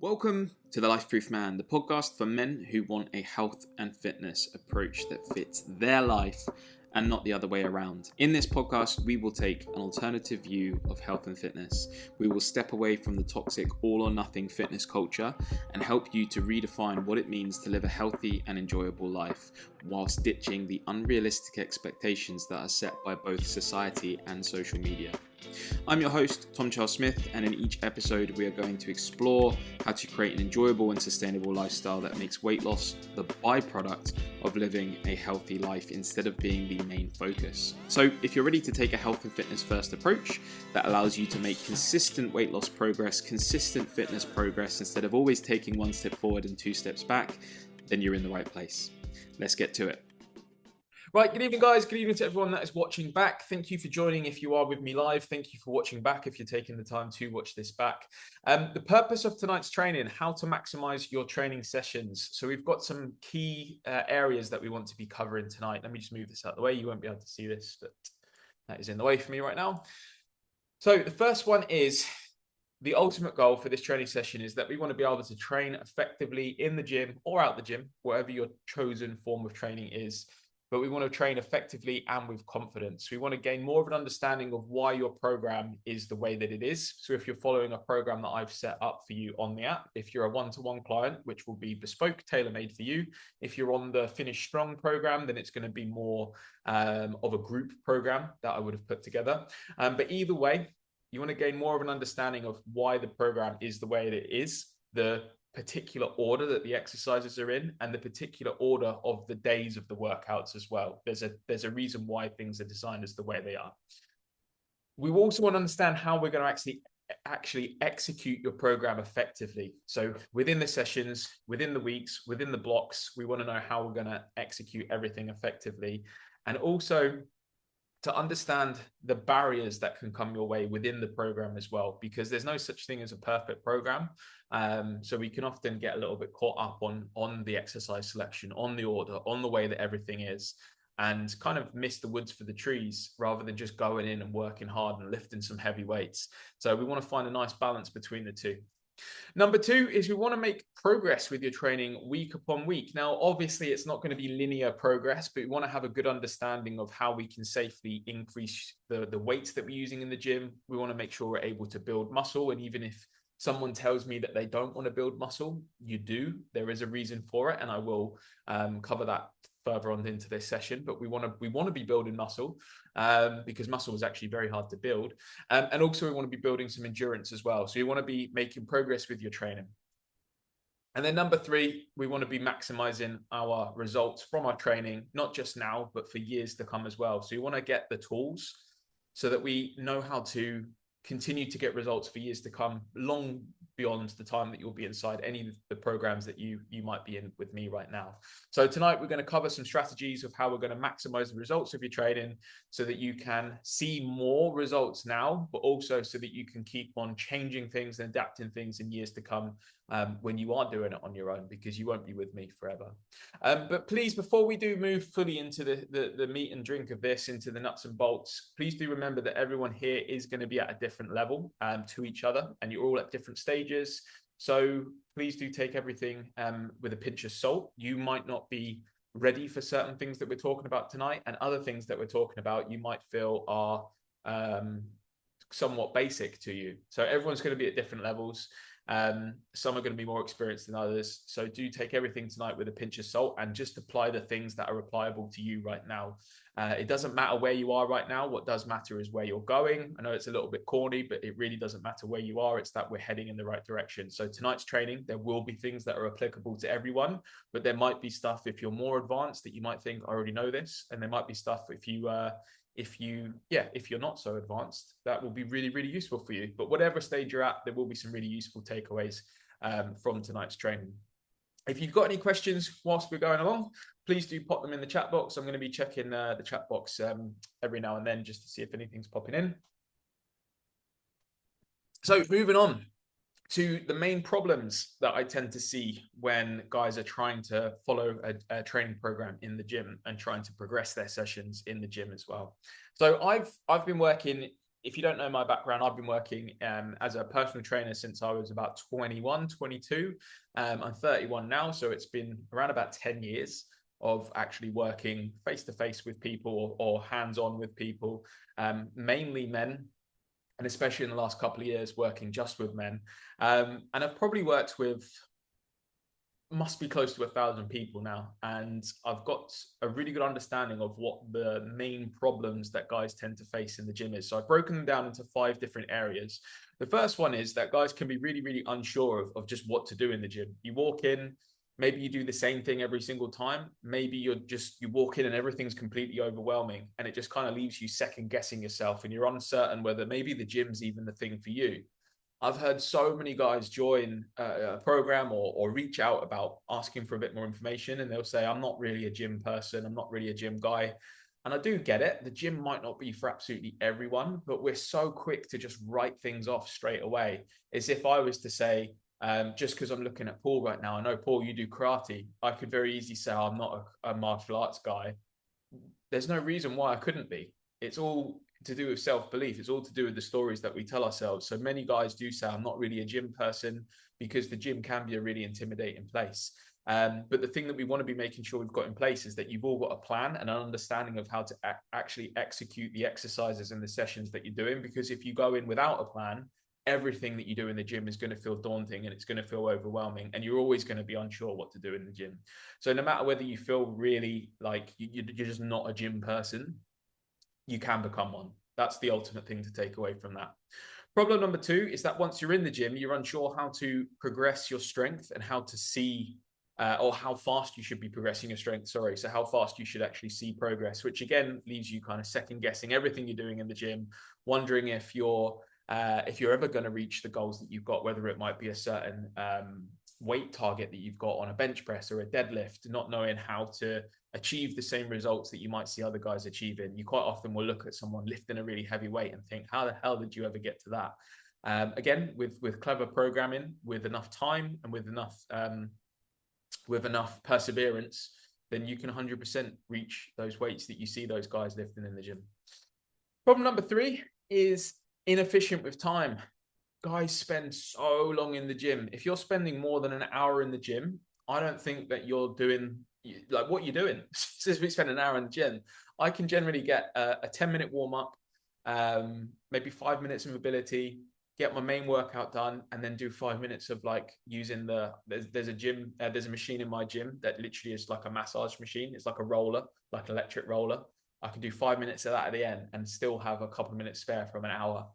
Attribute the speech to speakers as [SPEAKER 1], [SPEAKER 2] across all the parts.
[SPEAKER 1] Welcome to the Lifeproof Man, the podcast for men who want a health and fitness approach that fits their life and not the other way around. In this podcast, we will take an alternative view of health and fitness. We will step away from the toxic all or nothing fitness culture and help you to redefine what it means to live a healthy and enjoyable life whilst ditching the unrealistic expectations that are set by both society and social media. I'm your host, Tom Charles Smith, and in each episode we are going to explore how to create an enjoyable and sustainable lifestyle that makes weight loss the byproduct of living a healthy life instead of being the main focus. So if you're ready to take a health and fitness first approach that allows you to make consistent weight loss progress, consistent fitness progress, instead of always taking one step forward and two steps back, then you're in the right place. Let's get to it. Right, good evening guys, good evening to everyone that is watching back. Thank you for joining if you are with me live. Thank you for watching back if you're taking the time to watch this back. The purpose of tonight's training, how to maximize your training sessions. So we've got some key areas that we want to be covering tonight. Let me just move this out of the way. You won't be able to see this, but that is in the way for me right now. So the first one is, the ultimate goal for this training session is that we want to be able to train effectively in the gym or out the gym, whatever your chosen form of training is. But we want to train effectively and with confidence. We want to gain more of an understanding of why your program is the way that it is. So if you're following a program that I've set up for you on the app, if you're a one-to-one client, which will be bespoke, tailor-made for you. If you're on the Finish Strong program, then it's going to be more of a group program that I would have put together. But either way, you want to gain more of an understanding of why the program is the way that it is, the particular order that the exercises are in, and the particular order of the days of the workouts as well. There's a reason why things are designed as the way they are. We also want to understand how we're going to actually execute your program effectively. So within the sessions, within the weeks, within the blocks, we want to know how we're going to execute everything effectively, and also to understand the barriers that can come your way within the program as well, because there's no such thing as a perfect program. So we can often get a little bit caught up on the exercise selection, on the order, on the way that everything is, and kind of miss the woods for the trees rather than just going in and working hard and lifting some heavy weights. So we want to find a nice balance between the two. Number two is we want to make progress with your training week upon week. Now, obviously, it's not going to be linear progress, but we want to have a good understanding of how we can safely increase the weights that we're using in the gym. We want to make sure we're able to build muscle. And even if someone tells me that they don't want to build muscle, you do. There is a reason for it, and I will cover that further on into this session. But we want to be building muscle because muscle is actually very hard to build, and also we want to be building some endurance as well. So you want to be making progress with your training. And then number three, we want to be maximizing our results from our training, not just now, but for years to come as well. So you want to get the tools so that we know how to continue to get results for years to come, long beyond the time that you'll be inside any of the programs that you might be in with me right now. So tonight we're going to cover some strategies of how we're going to maximize the results of your training so that you can see more results now, but also so that you can keep on changing things and adapting things in years to come when you are doing it on your own, because you won't be with me forever. But please, before we do move fully into the meat and drink of this, into the nuts and bolts, please do remember that everyone here is going to be at a different level to each other, and you're all at different stages. So please do take everything with a pinch of salt. You might not be ready for certain things that we're talking about tonight, and other things that we're talking about you might feel are somewhat basic to you. So everyone's going to be at different levels. Some are going to be more experienced than others. So do take everything tonight with a pinch of salt and just apply the things that are applicable to you right now. It doesn't matter where you are right now. What does matter is where you're going. I know it's a little bit corny, but it really doesn't matter where you are. It's that we're heading in the right direction. So tonight's training, there will be things that are applicable to everyone, but there might be stuff if you're more advanced that you might think, I already know this. And there might be stuff if you're not so advanced, that will be really, really useful for you. But whatever stage you're at, there will be some really useful takeaways from tonight's training. If you've got any questions whilst we're going along, please do pop them in the chat box. I'm going to be checking the chat box every now and then just to see if anything's popping in. So moving on to the main problems that I tend to see when guys are trying to follow a training program in the gym and trying to progress their sessions in the gym as well. So I've been working if you don't know my background, I've been working as a personal trainer since I was about 21, 22. I'm 31 now, so it's been around about 10 years of actually working face to face with people or hands on with people, mainly men, and especially in the last couple of years, working just with men. And I've probably worked with, must be close to 1,000 people now, and I've got a really good understanding of what the main problems that guys tend to face in the gym is. So I've broken them down into 5 different areas. The first one is that guys can be really, really unsure of just what to do in the gym. You walk in, maybe you do the same thing every single time. Maybe you walk in and everything's completely overwhelming, and it just kind of leaves you second guessing yourself, and you're uncertain whether maybe the gym's even the thing for you. I've heard so many guys join a program or reach out about asking for a bit more information, and they'll say, I'm not really a gym person. I'm not really a gym guy. And I do get it. The gym might not be for absolutely everyone, but we're so quick to just write things off straight away. As if I was to say, just because I'm looking at Paul right now, I know, Paul, you do karate. I could very easily say, I'm not a martial arts guy. There's no reason why I couldn't be. It's all to do with self-belief. It's all to do with the stories that we tell ourselves. So many guys do say, I'm not really a gym person, because the gym can be a really intimidating place. But the thing that we want to be making sure we've got in place is that you've all got a plan and an understanding of how to actually execute the exercises and the sessions that you're doing. Because if you go in without a plan, everything that you do in the gym is going to feel daunting, and it's going to feel overwhelming, and you're always going to be unsure what to do in the gym. So no matter whether you feel really like you're just not a gym person, you can become one. That's the ultimate thing to take away from that. Problem number 2 is that once you're in the gym, you're unsure how to progress your strength and how to see or how fast you should be progressing your strength. Sorry. So how fast you should actually see progress, which again leaves you kind of second guessing everything you're doing in the gym, wondering if you're ever going to reach the goals that you've got, whether it might be a certain weight target that you've got on a bench press or a deadlift, not knowing how to achieve the same results that you might see other guys achieving. You quite often will look at someone lifting a really heavy weight and think, how the hell did you ever get to that? Again, with clever programming, with enough time and with enough perseverance, then you can 100% reach those weights that you see those guys lifting in the gym. Problem number 3 is inefficient with time. Guys spend so long in the gym. If you're spending more than an hour in the gym, I don't think that you're doing like what you're doing. Since we spend an hour in the gym, I can generally get a 10-minute warm up, maybe 5 minutes of mobility, get my main workout done, and then do 5 minutes of like using there's a machine in my gym that literally is like a massage machine. It's like a roller, like an electric roller. I can do 5 minutes of that at the end and still have a couple of minutes spare from an hour.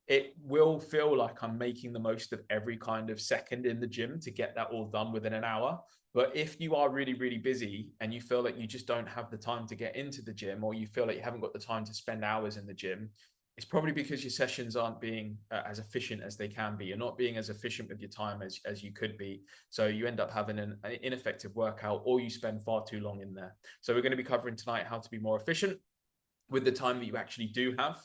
[SPEAKER 1] It will feel like I'm making the most of every kind of second in the gym to get that all done within an hour. But if you are really, really busy and you feel like you just don't have the time to get into the gym, or you feel like you haven't got the time to spend hours in the gym, it's probably because your sessions aren't being as efficient as they can be. You're not being as efficient with your time as you could be. So you end up having an ineffective workout, or you spend far too long in there. So we're going to be covering tonight how to be more efficient with the time that you actually do have.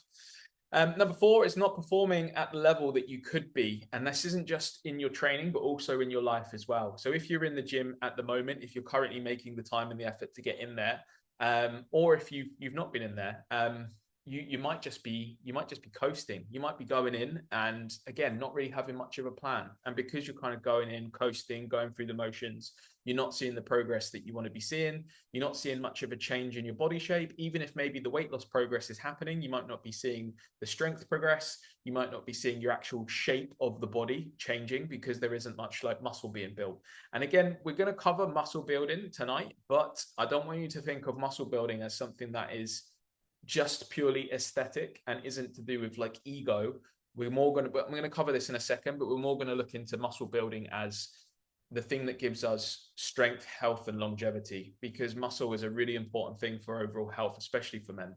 [SPEAKER 1] Number 4 is not performing at the level that you could be. And this isn't just in your training, but also in your life as well. So if you're in the gym at the moment, if you're currently making the time and the effort to get in there, or if you've not been in there, you might just be coasting. You might be going in and again, not really having much of a plan. And because you're kind of going in, coasting, going through the motions, you're not seeing the progress that you want to be seeing. You're not seeing much of a change in your body shape. Even if maybe the weight loss progress is happening, you might not be seeing the strength progress. You might not be seeing your actual shape of the body changing because there isn't much like muscle being built. And again, we're going to cover muscle building tonight, but I don't want you to think of muscle building as something that is just purely aesthetic and isn't to do with like ego. I'm going to cover this in a second, but we're more going to look into muscle building as the thing that gives us strength, health, and longevity, because muscle is a really important thing for overall health, especially for men.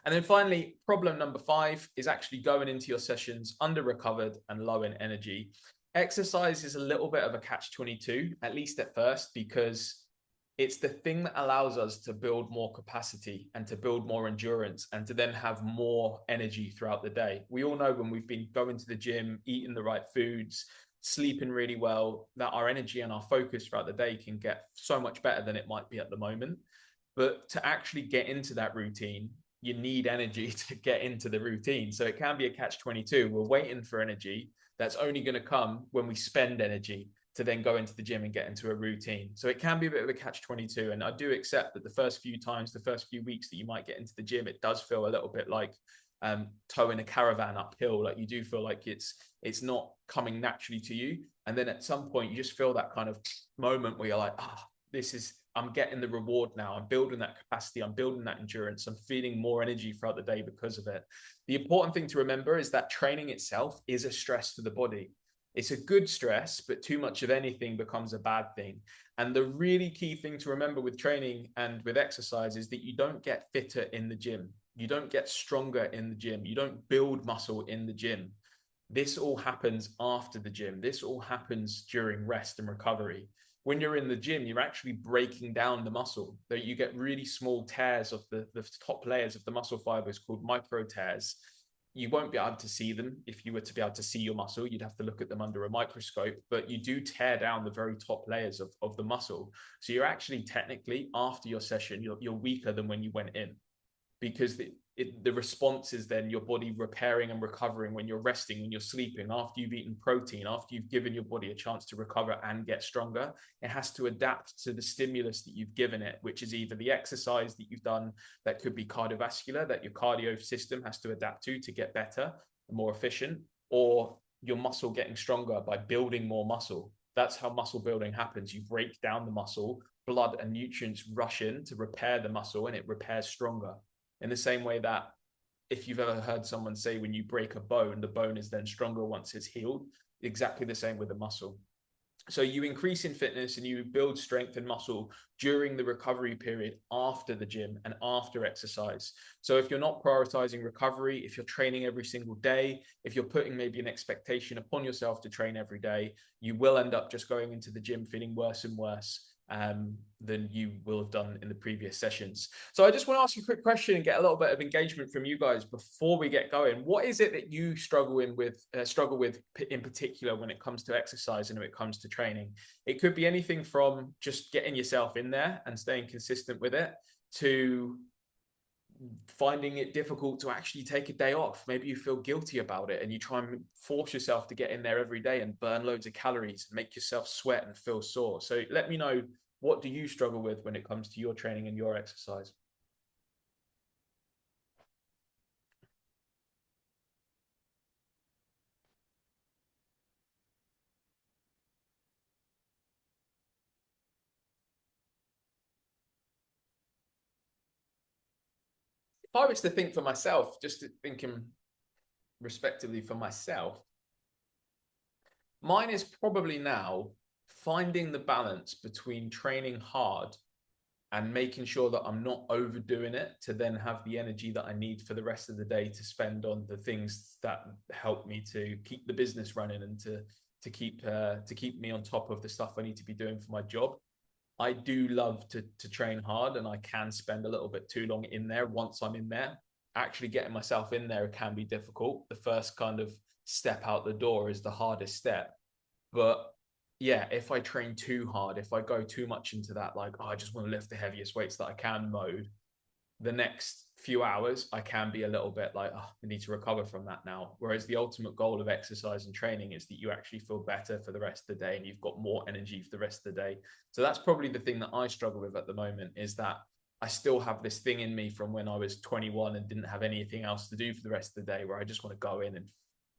[SPEAKER 1] And then finally, problem number 5 is actually going into your sessions under recovered and low in energy. Exercise is a little bit of a catch-22, at least at first, because it's the thing that allows us to build more capacity and to build more endurance and to then have more energy throughout the day. We all know when we've been going to the gym, eating the right foods, sleeping really well, that our energy and our focus throughout the day can get so much better than it might be at the moment. But to actually get into that routine, you need energy to get into the routine. So it can be a catch-22. We're waiting for energy that's only going to come when we spend energy to then go into the gym and get into a routine. So it can be a bit of a catch-22. And I do accept that the first few times, the first few weeks that you might get into the gym, it does feel a little bit like towing a caravan uphill. Like you do feel like it's not coming naturally to you. And then at some point you just feel that kind of moment where you're like, I'm getting the reward now. I'm building that capacity. I'm building that endurance. I'm feeling more energy throughout the day because of it. The important thing to remember is that training itself is a stress to the body. It's a good stress, but too much of anything becomes a bad thing. And the really key thing to remember with training and with exercise is that you don't get fitter in the gym. You don't get stronger in the gym. You don't build muscle in the gym. This all happens after the gym. This all happens during rest and recovery. When you're in the gym, you're actually breaking down the muscle. So you get really small tears of the top layers of the muscle fibers called micro tears. You won't be able to see them. If you were to be able to see your muscle, you'd have to look at them under a microscope, but you do tear down the very top layers of the muscle. So you're actually technically, after your session, you're weaker than when you went in, because the response is then your body repairing and recovering when you're resting, when you're sleeping, after you've eaten protein, after you've given your body a chance to recover and get stronger. It has to adapt to the stimulus that you've given it, which is either the exercise that you've done that could be cardiovascular, that your cardio system has to adapt to get better and more efficient, or your muscle getting stronger by building more muscle. That's how muscle building happens. You break down the muscle, blood and nutrients rush in to repair the muscle, and it repairs stronger. In the same way that if you've ever heard someone say when you break a bone, the bone is then stronger once it's healed, exactly the same with the muscle. So you increase in fitness and you build strength and muscle during the recovery period after the gym and after exercise. So if you're not prioritizing recovery, if you're training every single day, if you're putting maybe an expectation upon yourself to train every day, you will end up just going into the gym feeling worse and worse than you will have done in the previous sessions. So I just want to ask you a quick question and get a little bit of engagement from you guys before we get going. What is it that you struggle with in particular when it comes to exercise and when it comes to training? It could be anything from just getting yourself in there and staying consistent with it, to finding it difficult to actually take a day off. Maybe you feel guilty about it and you try and force yourself to get in there every day and burn loads of calories and make yourself sweat and feel sore. So let me know, what do you struggle with when it comes to your training and your exercise? If I was to think for myself, just thinking respectively for myself, mine is probably now finding the balance between training hard and making sure that I'm not overdoing it to then have the energy that I need for the rest of the day to spend on the things that help me to keep the business running and to keep me on top of the stuff I need to be doing for my job. I do love to train hard, and I can spend a little bit too long in there. Once I'm in there, actually getting myself in there can be difficult. The first kind of step out the door is the hardest step. But yeah, if I train too hard, if I go too much into that, like, oh, I just want to lift the heaviest weights that I can mode, the next few hours, I can be a little bit like, oh, I need to recover from that now. Whereas the ultimate goal of exercise and training is that you actually feel better for the rest of the day and you've got more energy for the rest of the day. So that's probably the thing that I struggle with at the moment, is that I still have this thing in me from when I was 21 and didn't have anything else to do for the rest of the day, where I just want to go in and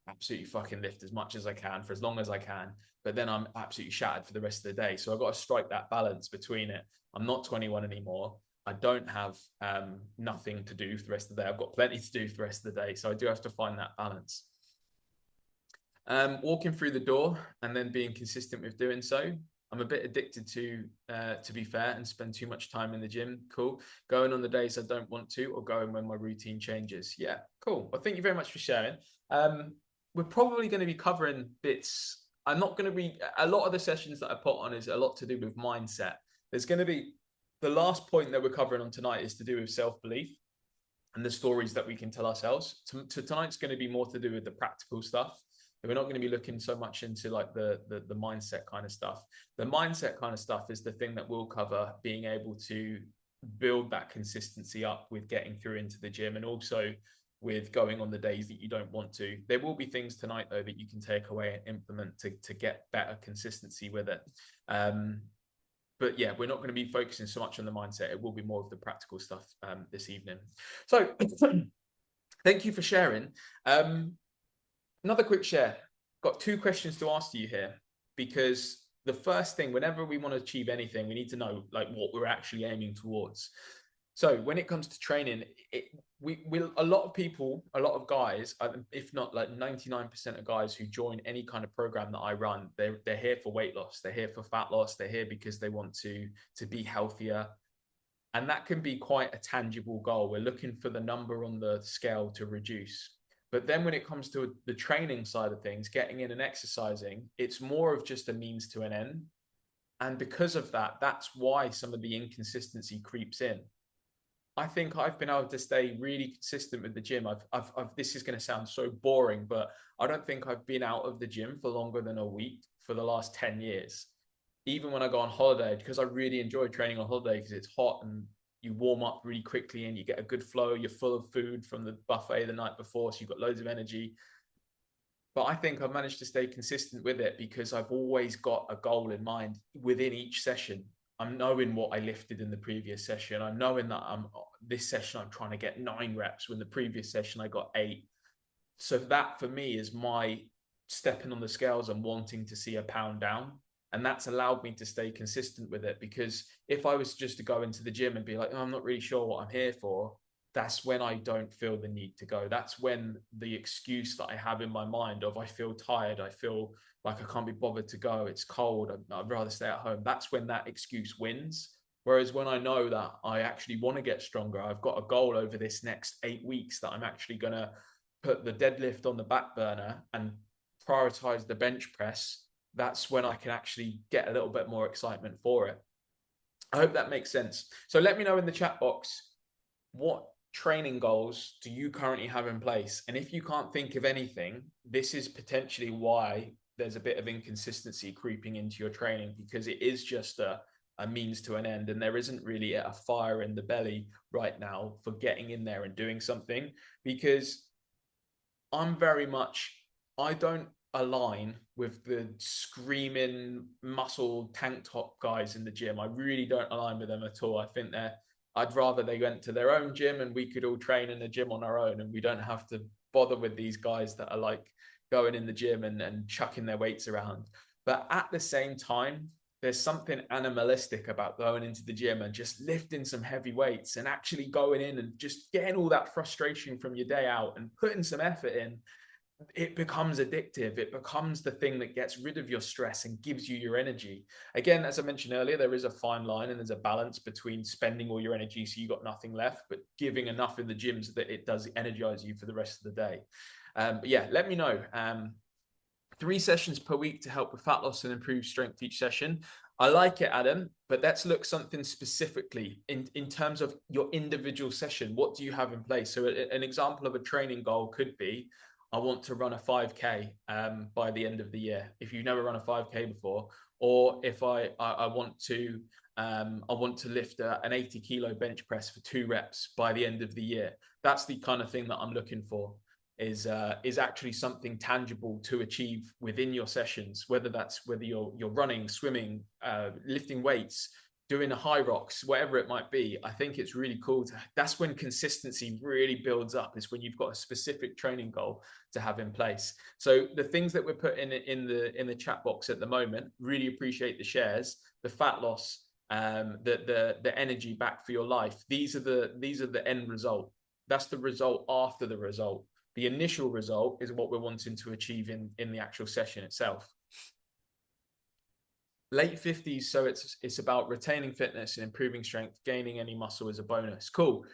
[SPEAKER 1] absolutely fucking lift as much as I can for as long as I can, but then I'm absolutely shattered for the rest of the day. So I've got to strike that balance between it. I'm not 21 anymore. I don't have nothing to do for the rest of the day. I've got plenty to do for the rest of the day. So I do have to find that balance. Walking through the door and then being consistent with doing so. I'm a bit addicted to be fair, and spend too much time in the gym. Cool. Going on the days I don't want to, or going when my routine changes. Yeah, cool. Well, thank you very much for sharing. We're probably going to be covering bits. I'm not going to be, a lot of the sessions that I put on is a lot to do with mindset. There's going to be, the last point that we're covering on tonight is to do with self-belief and the stories that we can tell ourselves. Tonight's going to be more to do with the practical stuff. We're not going to be looking so much into like the mindset kind of stuff. The mindset kind of stuff is the thing that we'll cover, being able to build that consistency up with getting through into the gym, and also with going on the days that you don't want to. There will be things tonight though that you can take away and implement to get better consistency with it. But yeah, we're not going to be focusing so much on the mindset. It will be more of the practical stuff this evening. So thank you for sharing. Another quick share. Got 2 questions to ask you here, because the first thing, whenever we want to achieve anything, we need to know like what we're actually aiming towards. So when it comes to training, a lot of people, a lot of guys, if not like 99% of guys who join any kind of program that I run, they're here for weight loss. They're here for fat loss. They're here because they want to be healthier. And that can be quite a tangible goal. We're looking for the number on the scale to reduce. But then when it comes to the training side of things, getting in and exercising, it's more of just a means to an end. And because of that, that's why some of the inconsistency creeps in. I think I've been able to stay really consistent with the gym. This is going to sound so boring, but I don't think I've been out of the gym for longer than a week for the last 10 years. Even when I go on holiday, because I really enjoy training on holiday because it's hot and you warm up really quickly and you get a good flow. You're full of food from the buffet the night before, so you've got loads of energy. But I think I've managed to stay consistent with it because I've always got a goal in mind within each session. I'm knowing what I lifted in the previous session. I'm knowing that this session I'm trying to get 9 reps when the previous session I got 8. So that for me is my stepping on the scales and wanting to see a pound down. And that's allowed me to stay consistent with it, because if I was just to go into the gym and be like, oh, I'm not really sure what I'm here for, that's when I don't feel the need to go. That's when the excuse that I have in my mind of I feel tired, I feel like I can't be bothered to go, it's cold, I'd rather stay at home. That's when that excuse wins. Whereas when I know that I actually want to get stronger, I've got a goal over this next 8 weeks that I'm actually going to put the deadlift on the back burner and prioritize the bench press, that's when I can actually get a little bit more excitement for it. I hope that makes sense. So let me know in the chat box, what training goals do you currently have in place? And if you can't think of anything, this is potentially why there's a bit of inconsistency creeping into your training, because it is just a means to an end, and there isn't really a fire in the belly right now for getting in there and doing something. Because I don't align with the screaming muscle tank top guys in the gym. I really don't align with them at all. I think I'd rather they went to their own gym and we could all train in a gym on our own, and we don't have to bother with these guys that are like going in the gym and chucking their weights around. But at the same time, there's something animalistic about going into the gym and just lifting some heavy weights and actually going in and just getting all that frustration from your day out and putting some effort in. It becomes addictive. It becomes the thing that gets rid of your stress and gives you your energy. Again, as I mentioned earlier, there is a fine line and there's a balance between spending all your energy so you got nothing left, but giving enough in the gym so that it does energize you for the rest of the day. But yeah, let me know. 3 sessions per week to help with fat loss and improve strength each session. I like it, Adam, but let's look something specifically in terms of your individual session. What do you have in place? So an example of a training goal could be, I want to run a 5K by the end of the year. If you've never run a 5K before, or if I want to lift an 80 kilo bench press for 2 reps by the end of the year. That's the kind of thing that I'm looking for. Is actually something tangible to achieve within your sessions, whether you're running, swimming, lifting weights, doing a high rocks, whatever it might be. I think it's really cool. That's when consistency really builds up, is when you've got a specific training goal to have in place. So the things that we're putting in the chat box at the moment, really appreciate the shares, the fat loss, the energy back for your life. These are the end result. That's the result after the result. The initial result is what we're wanting to achieve in the actual session itself. Late 50s, so it's about retaining fitness and improving strength. Gaining any muscle is a bonus. Cool.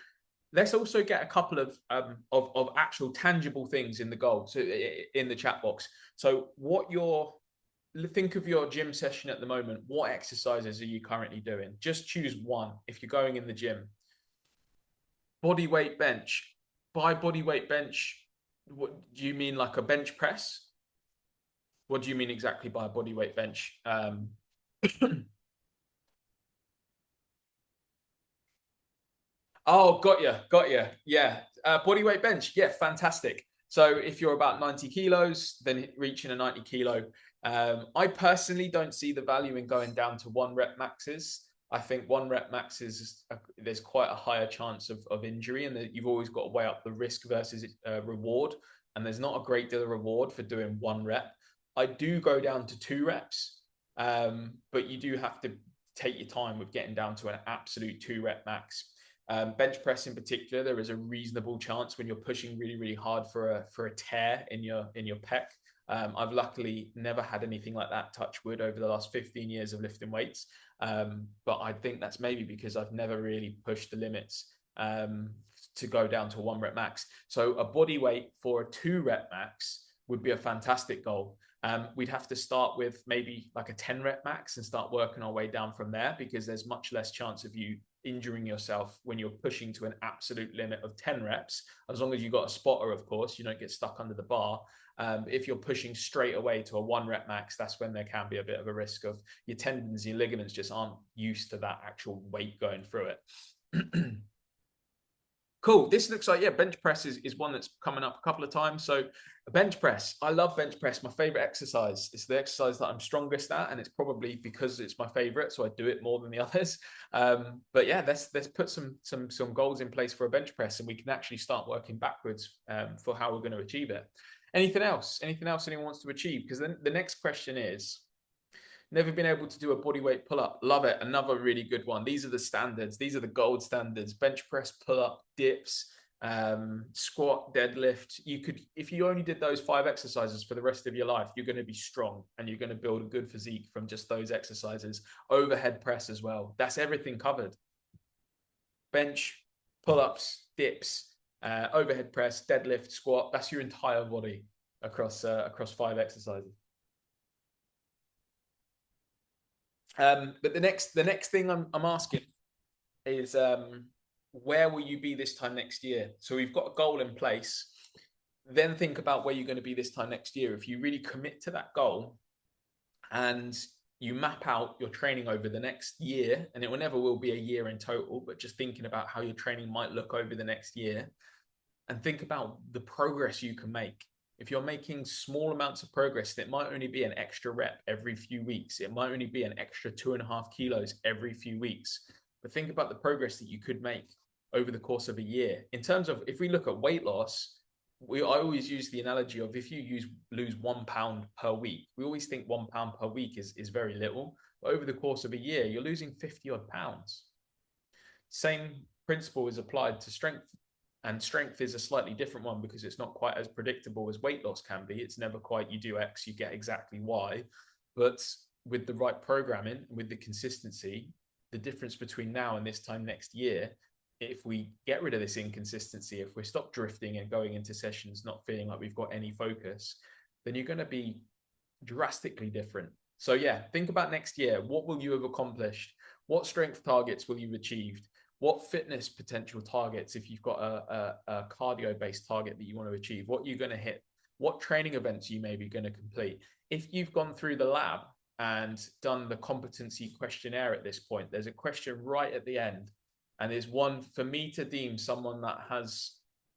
[SPEAKER 1] Let's also get a couple of actual tangible things in the goal, so in the chat box. So think of your gym session at the moment. What exercises are you currently doing? Just choose one if you're going in the gym. Body weight bench. By body weight bench, what do you mean, like a bench press? What do you mean exactly by a body weight bench? Oh, got you. Yeah. Body weight bench. Yeah, fantastic. So if you're about 90 kilos, then reaching a 90 kilo. I personally don't see the value in going down to 1 rep maxes. I think 1 rep maxes, there's quite a higher chance of injury, and that you've always got to weigh up the risk versus reward. And there's not a great deal of reward for doing 1 rep. I do go down to 2 reps, but you do have to take your time with getting down to an absolute 2 rep max. Bench press in particular, there is a reasonable chance when you're pushing really, really hard for a tear in your pec. I've luckily never had anything like that, touch wood, over the last 15 years of lifting weights. But I think that's maybe because I've never really pushed the limits to go down to a 1 rep max. So a body weight for a 2 rep max would be a fantastic goal. We'd have to start with maybe like a 10 rep max and start working our way down from there, because there's much less chance of you injuring yourself when you're pushing to an absolute limit of 10 reps, as long as you've got a spotter, of course, you don't get stuck under the bar. If you're pushing straight away to a 1 rep max, that's when there can be a bit of a risk of your tendons, your ligaments just aren't used to that actual weight going through it. Cool. This looks like, yeah, bench press is one that's coming up a couple of times. So bench press, I love bench press. My favorite exercise. It's the exercise that I'm strongest at, and it's probably because it's my favorite, so I do it more than the others. But yeah, let's put some goals in place for a bench press, and we can actually start working backwards for how we're going to achieve it. Anything else? Anything else anyone wants to achieve? Because then the next question is, never been able to do a body weight pull-up. Love it. Another really good one. These are the standards. These are the gold standards. Bench press, pull-up, dips, squat, deadlift. You could, if you only did those 5 exercises for the rest of your life, you're going to be strong and you're going to build a good physique from just those exercises. Overhead press as well. That's everything covered. Bench, pull-ups, dips, overhead press, deadlift, squat. That's your entire body across 5 exercises. But the next thing I'm asking is, where will you be this time next year? So we've got a goal in place. Then think about where you're going to be this time next year. If you really commit to that goal and you map out your training over the next year, and it will be a year in total, but just thinking about how your training might look over the next year, and think about the progress you can make. If you're making small amounts of progress, it might only be an extra rep every few weeks. It might only be an extra 2.5 kilos every few weeks. But think about the progress that you could make over the course of a year. In terms of, if we look at weight loss, I always use the analogy of, if you lose 1 pound per week, we always think 1 pound per week is very little. But over the course of a year, you're losing 50 odd pounds. Same principle is applied to strength. And strength is a slightly different one because it's not quite as predictable as weight loss can be. It's never quite, you do X, you get exactly Y. But with the right programming, with the consistency, the difference between now and this time next year, if we get rid of this inconsistency, if we stop drifting and going into sessions not feeling like we've got any focus, then you're going to be drastically different. So yeah, think about next year. What will you have accomplished? What strength targets will you have achieved? What fitness potential targets, if you've got a cardio-based target that you want to achieve, what you're going to hit? What training events you may be going to complete? If you've gone through the lab and done the competency questionnaire at this point, there's a question right at the end. And there's one for me to deem someone that has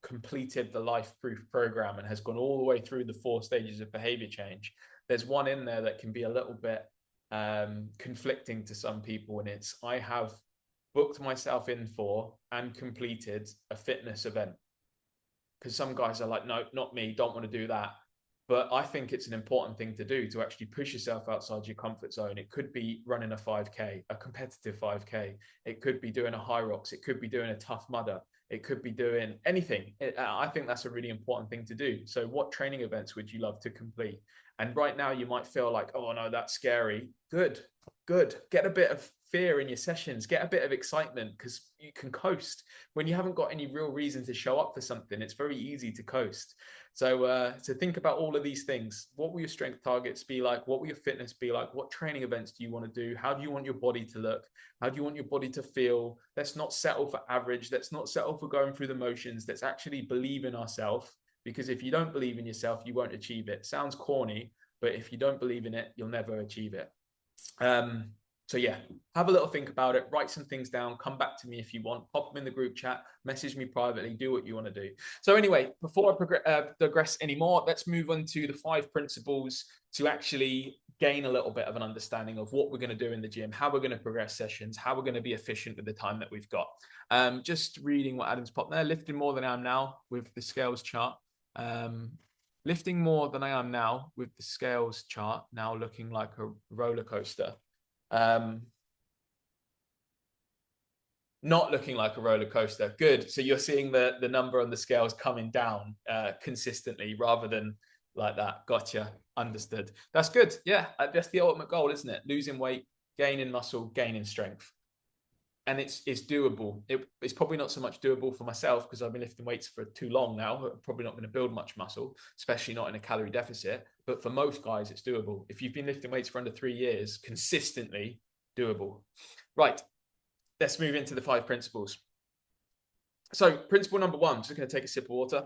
[SPEAKER 1] completed the Lifeproof program and has gone all the way through the 4 stages of behavior change. There's one in there that can be a little bit conflicting to some people. And it's, I have booked myself in for and completed a fitness event. Because some guys are like, no, not me, don't want to do that. But I think it's an important thing to do, to actually push yourself outside your comfort zone. It could be running a 5K, a competitive 5K. It could be doing a high rocks. It could be doing a tough mudder. It could be doing anything. I think that's a really important thing to do. So what training events would you love to complete? And right now you might feel like, oh no, that's scary. Good. Get a bit of fear in your sessions, get a bit of excitement, because you can coast. When you haven't got any real reason to show up for something, it's very easy to coast. So think about all of these things. What will your strength targets be like? What will your fitness be like? What training events do you want to do? How do you want your body to look? How do you want your body to feel? Let's not settle for average. Let's not settle for going through the motions. Let's actually believe in ourselves, because if you don't believe in yourself, you won't achieve it. Sounds corny, but if you don't believe in it, you'll never achieve it. So yeah, have a little think about it, write some things down, come back to me if you want, pop them in the group chat, message me privately, do what you want to do. So anyway, before I digress anymore, let's move on to the 5 principles to actually gain a little bit of an understanding of what we're going to do in the gym, how we're going to progress sessions, how we're going to be efficient with the time that we've got. Just reading what Adam's popped there, lifting more than I am now with the scales chart. Lifting more than I am now with the scales chart, now looking like a roller coaster. Not looking like a roller coaster. Good. So you're seeing the number on the scales coming down consistently rather than like that. Gotcha. Understood. That's good. Yeah, that's the ultimate goal, isn't it? Losing weight, gaining muscle, gaining strength. And it's doable. It's probably not so much doable for myself because I've been lifting weights for too long now. I'm probably not going to build much muscle, especially not in a calorie deficit. But for most guys, it's doable. If you've been lifting weights for under 3 years, consistently doable. Right. Let's move into the 5 principles. So principle number 1, I'm just going to take a sip of water.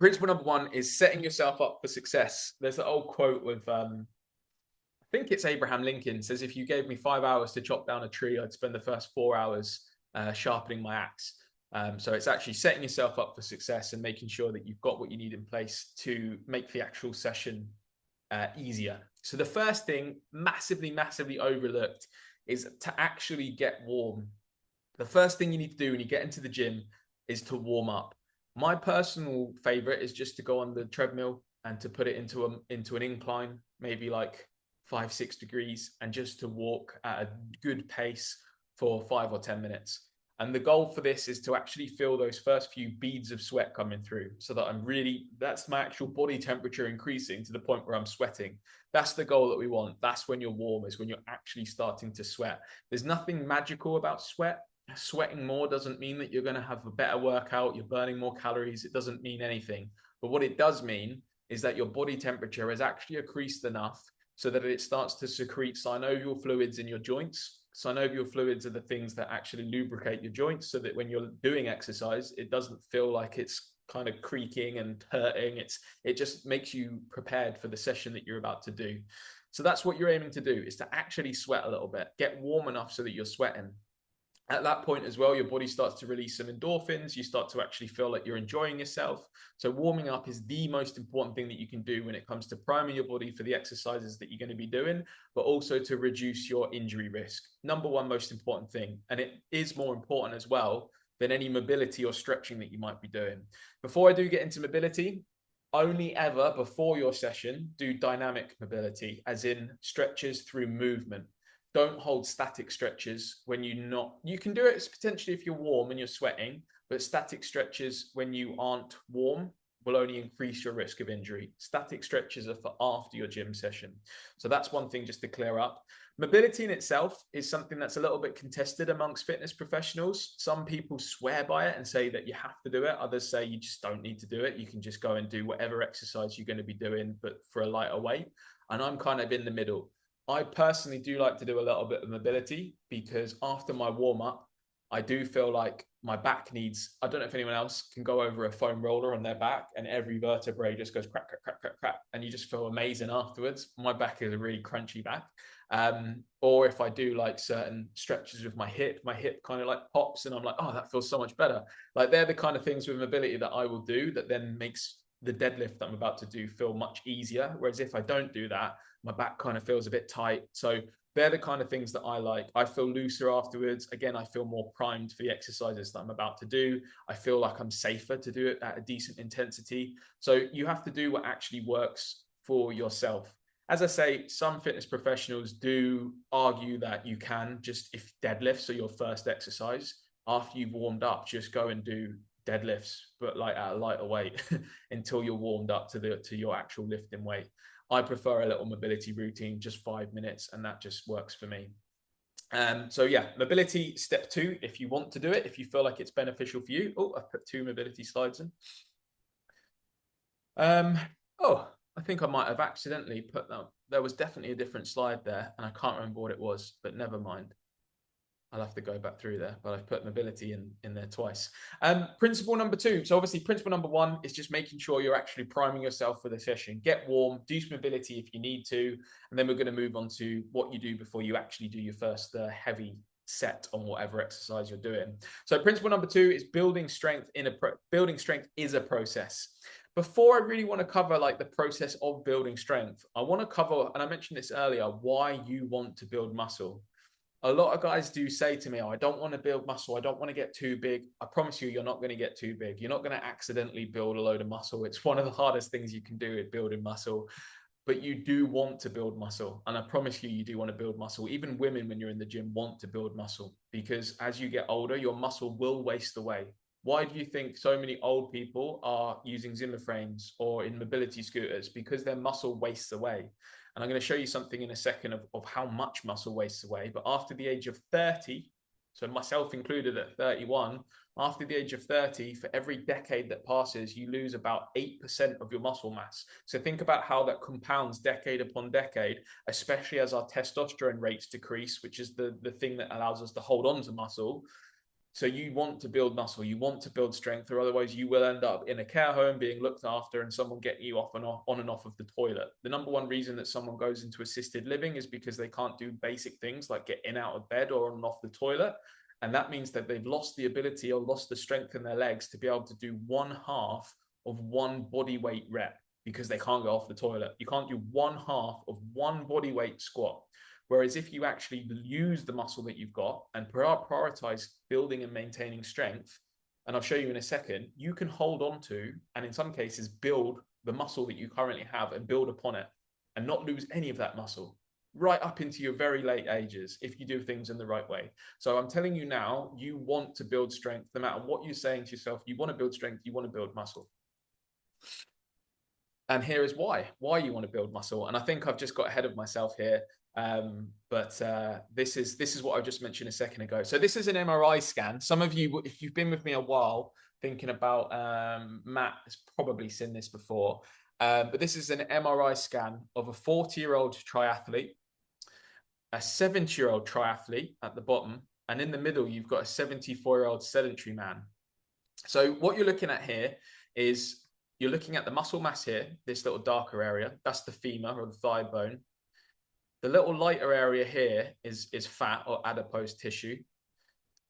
[SPEAKER 1] Principle number 1 is setting yourself up for success. There's an old quote with, I think it's Abraham Lincoln, says, if you gave me 5 hours to chop down a tree, I'd spend the first 4 hours sharpening my axe. So it's actually setting yourself up for success and making sure that you've got what you need in place to make the actual session easier. So the first thing, massively overlooked, is to actually get warm. The first thing you need to do when you get into the gym is to warm up. My personal favorite is just to go on the treadmill and to put it into an incline, maybe like 5-6 degrees, and just to walk at a good pace for 5 or 10 minutes. And the goal for this is to actually feel those first few beads of sweat coming through so that that's my actual body temperature increasing to the point where I'm sweating. That's the goal that we want. That's when you're warm, is when you're actually starting to sweat. There's nothing magical about sweat. Sweating more doesn't mean that you're going to have a better workout. You're burning more calories. It doesn't mean anything. But what it does mean is that your body temperature has actually increased enough so that it starts to secrete synovial fluids in your joints. Synovial fluids are the things that actually lubricate your joints so that when you're doing exercise, it doesn't feel like it's kind of creaking and hurting. It just makes you prepared for the session that you're about to do. So that's what you're aiming to do, is to actually sweat a little bit, get warm enough so that you're sweating. At that point as well, your body starts to release some endorphins. You start to actually feel like you're enjoying yourself. So warming up is the most important thing that you can do when it comes to priming your body for the exercises that you're going to be doing, but also to reduce your injury risk. Number 1 most important thing. And it is more important as well than any mobility or stretching that you might be doing. Before I do get into mobility, only ever before your session do dynamic mobility, as in stretches through movement. Don't hold static stretches when you can do it potentially if you're warm and you're sweating, but static stretches when you aren't warm will only increase your risk of injury. Static stretches are for after your gym session. So that's one thing just to clear up. Mobility in itself is something that's a little bit contested amongst fitness professionals. Some people swear by it and say that you have to do it. Others say you just don't need to do it. You can just go and do whatever exercise you're going to be doing, but for a lighter weight. And I'm kind of in the middle. I personally do like to do a little bit of mobility because after my warm up, I do feel like my back needs, I don't know if anyone else can go over a foam roller on their back and every vertebrae just goes crack, crack, crack, crack, crack. And you just feel amazing afterwards. My back is a really crunchy back. Or if I do like certain stretches with my hip kind of like pops and I'm like, oh, that feels so much better. Like they're the kind of things with mobility that I will do that then makes the deadlift that I'm about to do feel much easier. Whereas if I don't do that, my back kind of feels a bit tight. So they're the kind of things that I like. I feel looser afterwards. Again, I feel more primed for the exercises that I'm about to do. I feel like I'm safer to do it at a decent intensity. So you have to do what actually works for yourself. As I say, some fitness professionals do argue that you can just, if deadlifts are your first exercise, after you've warmed up, just go and do deadlifts, but like at a lighter weight until you're warmed up to your actual lifting weight. I prefer a little mobility routine, just 5 minutes, and that just works for me. So yeah, mobility step 2, if you want to do it, if you feel like it's beneficial for you. Oh, I've put 2 mobility slides in. Oh, I think I might have accidentally put that. There was definitely a different slide there, and I can't remember what it was, but never mind. I'll have to go back through there, but I've put mobility in there twice. Principle number 2. So obviously principle number 1 is just making sure you're actually priming yourself for the session. Get warm, do some mobility if you need to, and then we're going to move on to what you do before you actually do your first heavy set on whatever exercise you're doing. So principle number 2 is building strength building strength is a process. Before I really want to cover like the process of building strength, I want to cover, and I mentioned this earlier, why you want to build muscle. A lot of guys do say to me, oh, I don't want to build muscle. I don't want to get too big. I promise you, you're not going to get too big. You're not going to accidentally build a load of muscle. It's one of the hardest things you can do at building muscle. But you do want to build muscle. And I promise you, you do want to build muscle. Even women, when you're in the gym, want to build muscle, because as you get older, your muscle will waste away. Why do you think so many old people are using Zimmer frames or in mobility scooters? Because their muscle wastes away. And I'm going to show you something in a second of how much muscle wastes away. But after the age of 30, so myself included at 31, after the age of 30, for every decade that passes, you lose about 8% of your muscle mass. So think about how that compounds decade upon decade, especially as our testosterone rates decrease, which is the thing that allows us to hold on to muscle. So you want to build muscle, you want to build strength, or otherwise you will end up in a care home being looked after and someone getting you on and off of the toilet. The number one reason that someone goes into assisted living is because they can't do basic things like get in out of bed or on and off the toilet. And that means that they've lost the ability or lost the strength in their legs to be able to do 1/2 of one body weight rep because they can't go off the toilet. You can't do 1/2 of one body weight squat. Whereas if you actually use the muscle that you've got and prioritize building and maintaining strength, and I'll show you in a second, you can hold on to, and in some cases, build the muscle that you currently have and build upon it and not lose any of that muscle right up into your very late ages if you do things in the right way. So I'm telling you now, you want to build strength. No matter what you're saying to yourself, you want to build strength, you want to build muscle. And here is why you want to build muscle. And I think I've just got ahead of myself here. But this is what I just mentioned a second ago. So this is an MRI scan. Some of you, if you've been with me a while, thinking about Matt has probably seen this before. But this is an MRI scan of a 40-year-old triathlete, a 70-year-old triathlete at the bottom, and in the middle, you've got a 74-year-old sedentary man. So what you're looking at here is you're looking at the muscle mass here, this little darker area. That's the femur or the thigh bone. The little lighter area here is fat or adipose tissue.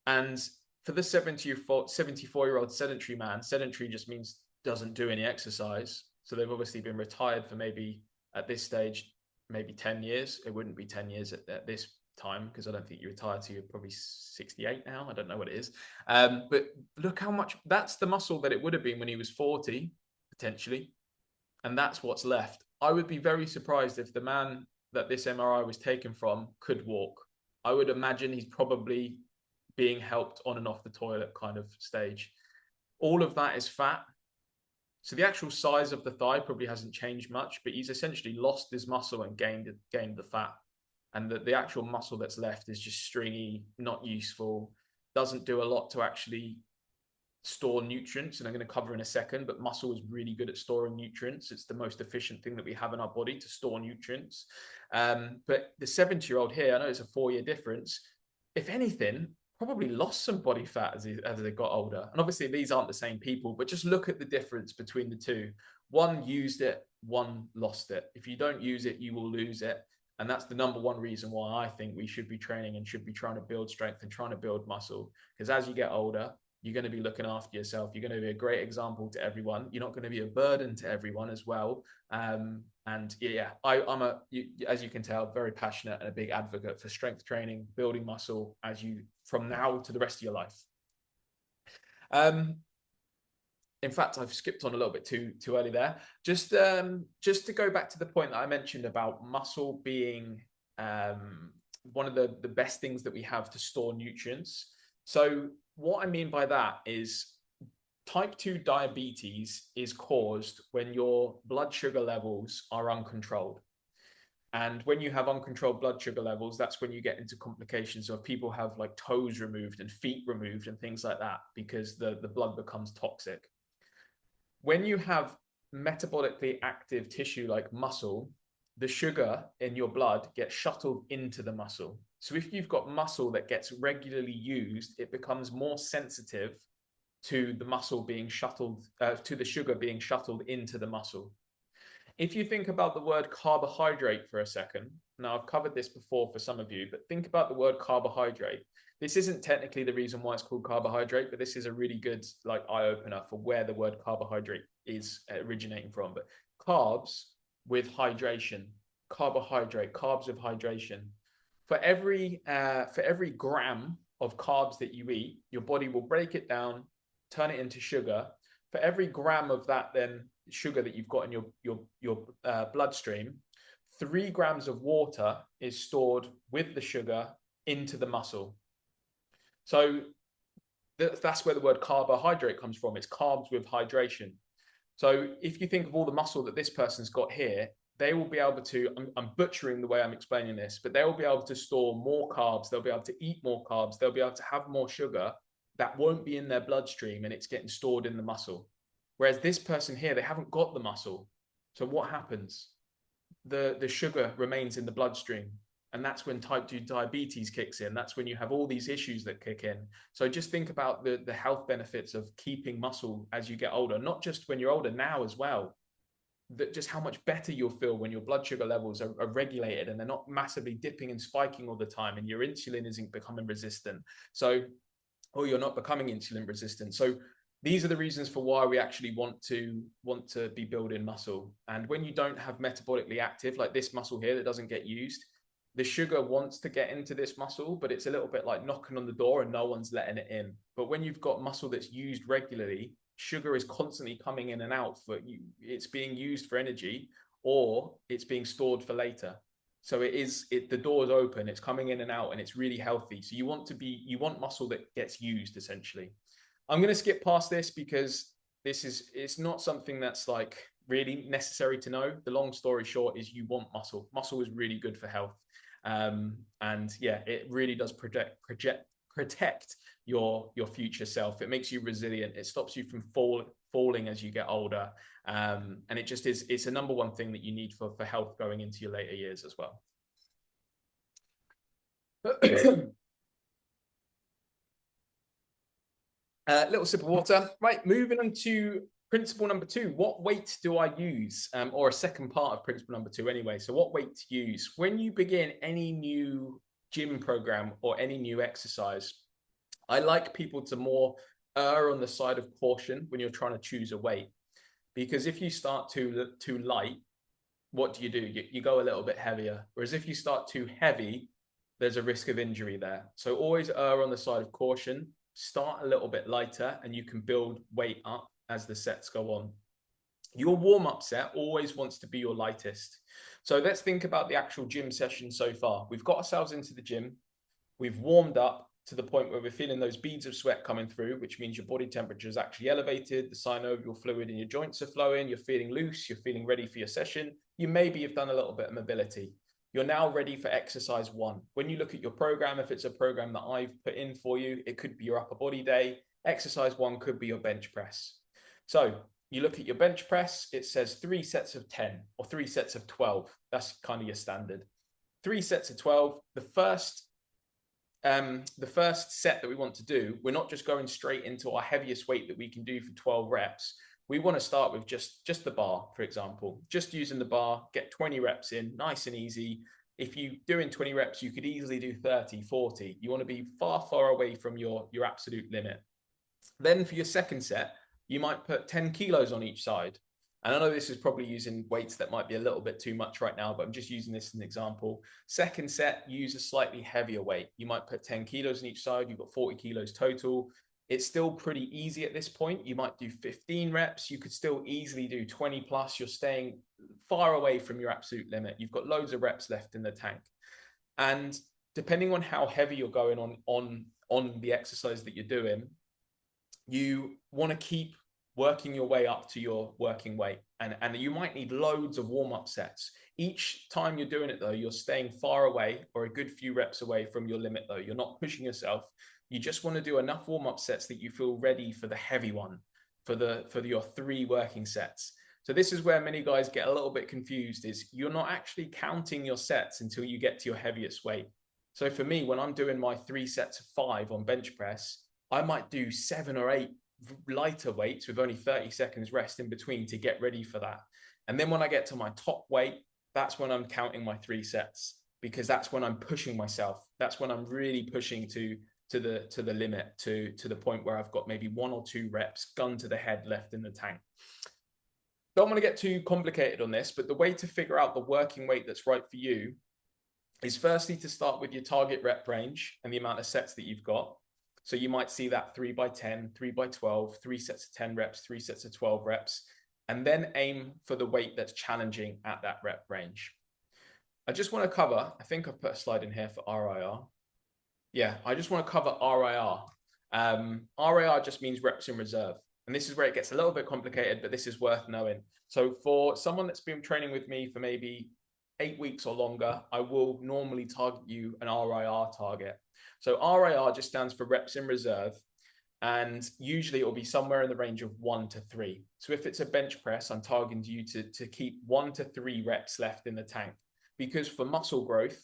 [SPEAKER 1] And for the 74-year-old sedentary man, sedentary just means doesn't do any exercise. So they've obviously been retired for maybe at this stage, maybe 10 years. It wouldn't be 10 years at this time because I don't think you retire till you're probably 68 now. I don't know what it is. But look how much, that's the muscle that it would have been when he was 40, potentially. And that's what's left. I would be very surprised if the man that this MRI was taken from could walk. I would imagine he's probably being helped on and off the toilet kind of stage. All of that is fat. So the actual size of the thigh probably hasn't changed much, but he's essentially lost his muscle and gained the fat. And the actual muscle that's left is just stringy, not useful, doesn't do a lot to actually store nutrients, and I'm going to cover in a second, but muscle is really good at storing nutrients. It's the most efficient thing that we have in our body to store nutrients. But the 70-year-old here, I know it's a 4-year difference. If anything, probably lost some body fat as they got older. And obviously these aren't the same people, but just look at the difference between the two. One used it, one lost it. If you don't use it, you will lose it. And that's the number one reason why I think we should be training and should be trying to build strength and trying to build muscle. Because as you get older, you're going to be looking after yourself. You're going to be a great example to everyone. You're not going to be a burden to everyone as well. And yeah, as you can tell, very passionate and a big advocate for strength training, building muscle from now to the rest of your life. In fact, I've skipped on a little bit too early there. Just to go back to the point that I mentioned about muscle being one of the best things that we have to store nutrients. So what I mean by that is type 2 diabetes is caused when your blood sugar levels are uncontrolled. And when you have uncontrolled blood sugar levels, that's when you get into complications of people have like toes removed and feet removed and things like that because the blood becomes toxic. When you have metabolically active tissue like muscle, the sugar in your blood gets shuttled into the muscle. So if you've got muscle that gets regularly used, it becomes more sensitive to the muscle being shuttled, to the sugar being shuttled into the muscle. If you think about the word carbohydrate for a second, now I've covered this before for some of you, but think about the word carbohydrate. This isn't technically the reason why it's called carbohydrate, but this is a really good eye opener for where the word carbohydrate is originating from. But carbs with hydration, carbohydrate, carbs with hydration. For every gram of carbs that you eat, your body will break it down, turn it into sugar. For every gram of that then sugar that you've got in your bloodstream, 3 grams of water is stored with the sugar into the muscle. So that's where the word carbohydrate comes from. It's carbs with hydration. So if you think of all the muscle that this person's got here, they will be able to, I'm butchering the way I'm explaining this, but they will be able to store more carbs. They'll be able to eat more carbs. They'll be able to have more sugar that won't be in their bloodstream, and it's getting stored in the muscle. Whereas this person here, they haven't got the muscle. So what happens? The sugar remains in the bloodstream. And that's when type 2 diabetes kicks in. That's when you have all these issues that kick in. So just think about the health benefits of keeping muscle as you get older, not just when you're older, now as well. That just how much better you'll feel when your blood sugar levels are regulated and they're not massively dipping and spiking all the time, and your insulin isn't becoming resistant. So, or you're not becoming insulin resistant. So these are the reasons for why we actually want to be building muscle. And when you don't have metabolically active, like this muscle here that doesn't get used, the sugar wants to get into this muscle, but it's a little bit like knocking on the door and no one's letting it in. But when you've got muscle that's used regularly, sugar is constantly coming in and out for you. It's being used for energy, or it's being stored for later. So the door is open, it's coming in and out, and it's really healthy. So you want muscle that gets used, essentially. I'm going to skip past this because it's not something that's like really necessary to know. The long story short is you want muscle. Muscle is really good for health. And yeah, it really does protect your future self. It makes you resilient. It stops you from falling as you get older. And it's a number one thing that you need for health going into your later years as well. Little sip of water. Right, moving on to principle number 2. What weight do I use? Or a second part of principle number 2 anyway. So what weight to use? When you begin any new gym program or any new exercise, I like people to more err on the side of caution when you're trying to choose a weight. Because if you start too light, what do? You go a little bit heavier. Whereas if you start too heavy, there's a risk of injury there. So always err on the side of caution. Start a little bit lighter and you can build weight up as the sets go on. Your warm-up set always wants to be your lightest. So let's think about the actual gym session so far. We've got ourselves into the gym. We've warmed up to the point where we're feeling those beads of sweat coming through, which means your body temperature is actually elevated. The synovial fluid in your joints are flowing. You're feeling loose. You're feeling ready for your session. You maybe have done a little bit of mobility. You're now ready for exercise 1. When you look at your program, if it's a program that I've put in for you, it could be your upper body day. Exercise 1 could be your bench press. So you look at your bench press, it says 3 sets of 10 or 3 sets of 12. That's kind of your standard. 3 sets of 12. The first set that we want to do, we're not just going straight into our heaviest weight that we can do for 12 reps. We want to start with just the bar, for example, just using the bar, get 20 reps in, nice and easy. If you're doing 20 reps, you could easily do 30, 40. You want to be far, far away from your absolute limit. Then for your second set, you might put 10 kilos on each side. And I know this is probably using weights that might be a little bit too much right now, but I'm just using this as an example. Second set, use a slightly heavier weight. You might put 10 kilos on each side. You've got 40 kilos total. It's still pretty easy at this point. You might do 15 reps. You could still easily do 20 plus. You're staying far away from your absolute limit. You've got loads of reps left in the tank. And depending on how heavy you're going on the exercise that you're doing, you want to keep working your way up to your working weight. And you might need loads of warm-up sets. Each time you're doing it, though, you're staying far away or a good few reps away from your limit, though. You're not pushing yourself. You just want to do enough warm-up sets that you feel ready for the heavy one, for your 3 working sets.
[SPEAKER 2] So this is where many guys get a little bit confused, is you're not actually counting your sets until you get to your heaviest weight. So for me, when I'm doing my 3 sets of 5 on bench press, I might do 7 or 8 lighter weights with only 30 seconds rest in between to get ready for that. And then when I get to my top weight, that's when I'm counting my 3 sets, because that's when I'm pushing myself. That's when I'm really pushing to the limit, to the point where I've got maybe 1 or 2 reps, gun to the head, left in the tank. Don't want to get too complicated on this, but the way to figure out the working weight that's right for you is firstly to start with your target rep range and the amount of sets that you've got. So you might see that 3 by 10, 3 by 12, 3 sets of 10 reps, 3 sets of 12 reps, and then aim for the weight that's challenging at that rep range. I just want to cover, I think I've put a slide in here for RIR. Yeah, I just want to cover RIR. RIR just means reps in reserve. And this is where it gets a little bit complicated, but this is worth knowing. So for someone that's been training with me for maybe 8 weeks or longer, I will normally target you an RIR target. So RIR just stands for reps in reserve. And usually it will be somewhere in the range of 1 to 3. So if it's a bench press, I'm targeting you to keep 1 to 3 reps left in the tank. Because for muscle growth,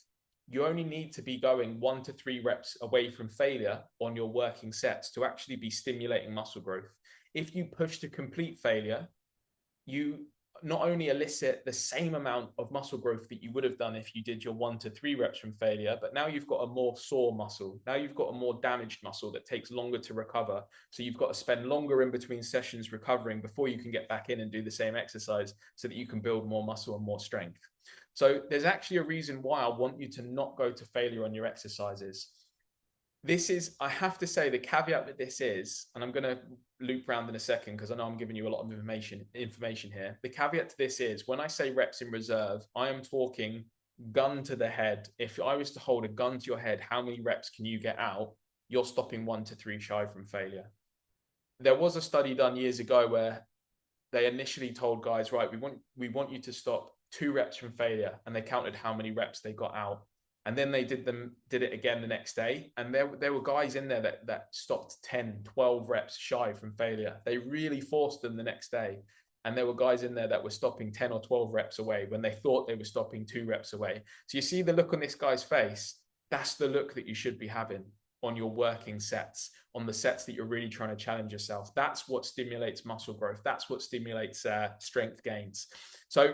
[SPEAKER 2] you only need to be going 1 to 3 reps away from failure on your working sets to actually be stimulating muscle growth. If you push to complete failure, you not only elicit the same amount of muscle growth that you would have done if you did your 1 to 3 reps from failure, but now you've got a more sore muscle. Now you've got a more damaged muscle that takes longer to recover. So you've got to spend longer in between sessions recovering before you can get back in and do the same exercise so that you can build more muscle and more strength. So there's actually a reason why I want you to not go to failure on your exercises. This is, I have to say, the caveat with this is, and I'm going to loop around in a second because I know I'm giving you a lot of information here. The caveat to this is, when I say reps in reserve, I am talking gun to the head. If I was to hold a gun to your head, how many reps can you get out? You're stopping 1 to 3 shy from failure. There was a study done years ago where they initially told guys, right, we want you to stop 2 reps from failure, and they counted how many reps they got out. And then they did it again the next day. And there were guys in there that stopped 10, 12 reps shy from failure. They really forced them the next day. And there were guys in there that were stopping 10 or 12 reps away when they thought they were stopping 2 reps away. So you see the look on this guy's face. That's the look that you should be having on your working sets, on the sets that you're really trying to challenge yourself. That's what stimulates muscle growth. That's what stimulates strength gains. So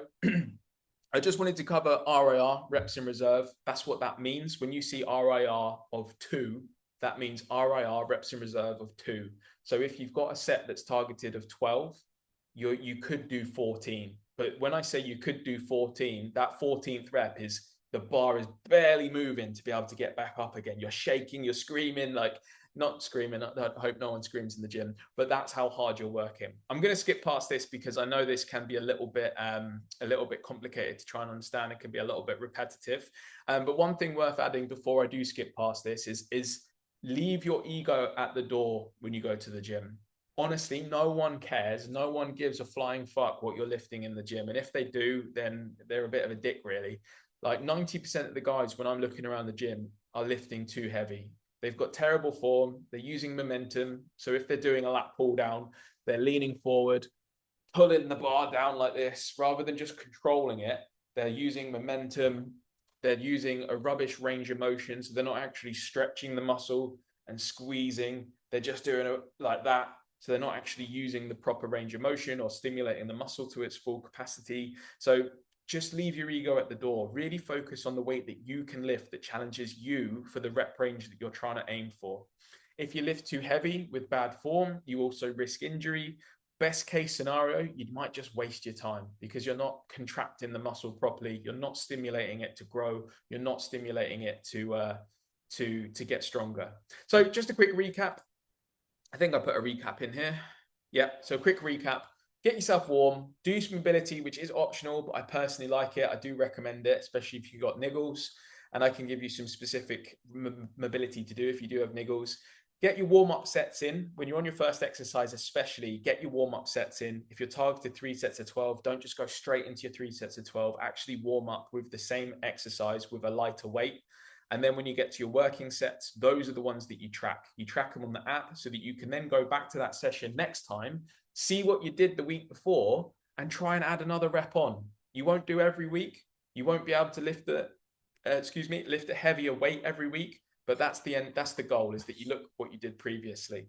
[SPEAKER 2] I just wanted to cover RIR, reps in reserve. That's what that means. When you see RIR of 2, that means RIR, reps in reserve of 2. So if you've got a set that's targeted of 12, you could do 14. But when I say you could do 14, that 14th rep is, the bar is barely moving to be able to get back up again. You're shaking, you're screaming, like, not screaming, I hope no one screams in the gym, but that's how hard you're working. I'm going to skip past this because I know this can be a little bit complicated to try and understand. It can be a little bit repetitive. But one thing worth adding before I do skip past this is leave your ego at the door when you go to the gym. Honestly, no one cares. No one gives a flying fuck what you're lifting in the gym. And if they do, then they're a bit of a dick, really. Like 90% of the guys, when I'm looking around the gym, are lifting too heavy. They've got terrible form. They're using momentum. So if they're doing a lat pull down, they're leaning forward, pulling the bar down like this, rather than just controlling it. They're using momentum. They're using a rubbish range of motion. So they're not actually stretching the muscle and squeezing. They're just doing it like that. So they're not actually using the proper range of motion or stimulating the muscle to its full capacity. So just leave your ego at the door. Really focus on the weight that you can lift that challenges you for the rep range that you're trying to aim for. If you lift too heavy with bad form, you also risk injury. Best case scenario, you might just waste your time because you're not contracting the muscle properly. You're not stimulating it to grow. You're not stimulating it to get stronger. So just a quick recap. I think I put a recap in here. Yeah, so quick recap. Get yourself warm, do some mobility, which is optional, but I personally like it. I do recommend it, especially if you've got niggles, and I can give you some specific mobility to do if you do have niggles. Get your warm-up sets in. When you're on your first exercise, especially, get your warm-up sets in. If you're targeted 3 sets of 12, don't just go straight into your 3 sets of 12. Actually warm up with the same exercise with a lighter weight. And then when you get to your working sets, those are the ones that you track. You track them on the app so that you can then go back to that session next time, see what you did the week before, and try and add another rep on. You won't do every week. You won't be able to lift a heavier weight every week, but that's the end. That's the goal, is that you look what you did previously.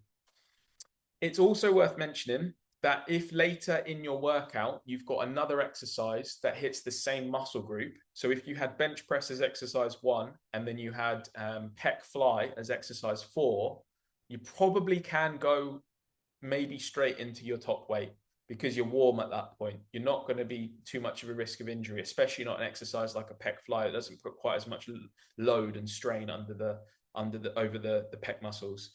[SPEAKER 2] It's also worth mentioning that if later in your workout, you've got another exercise that hits the same muscle group. So if you had bench press as exercise 1, and then you had pec fly as exercise 4, you probably can go maybe straight into your top weight, because you're warm at that point. You're not going to be too much of a risk of injury, especially not an exercise like a pec fly. It doesn't put quite as much load and strain over the pec muscles.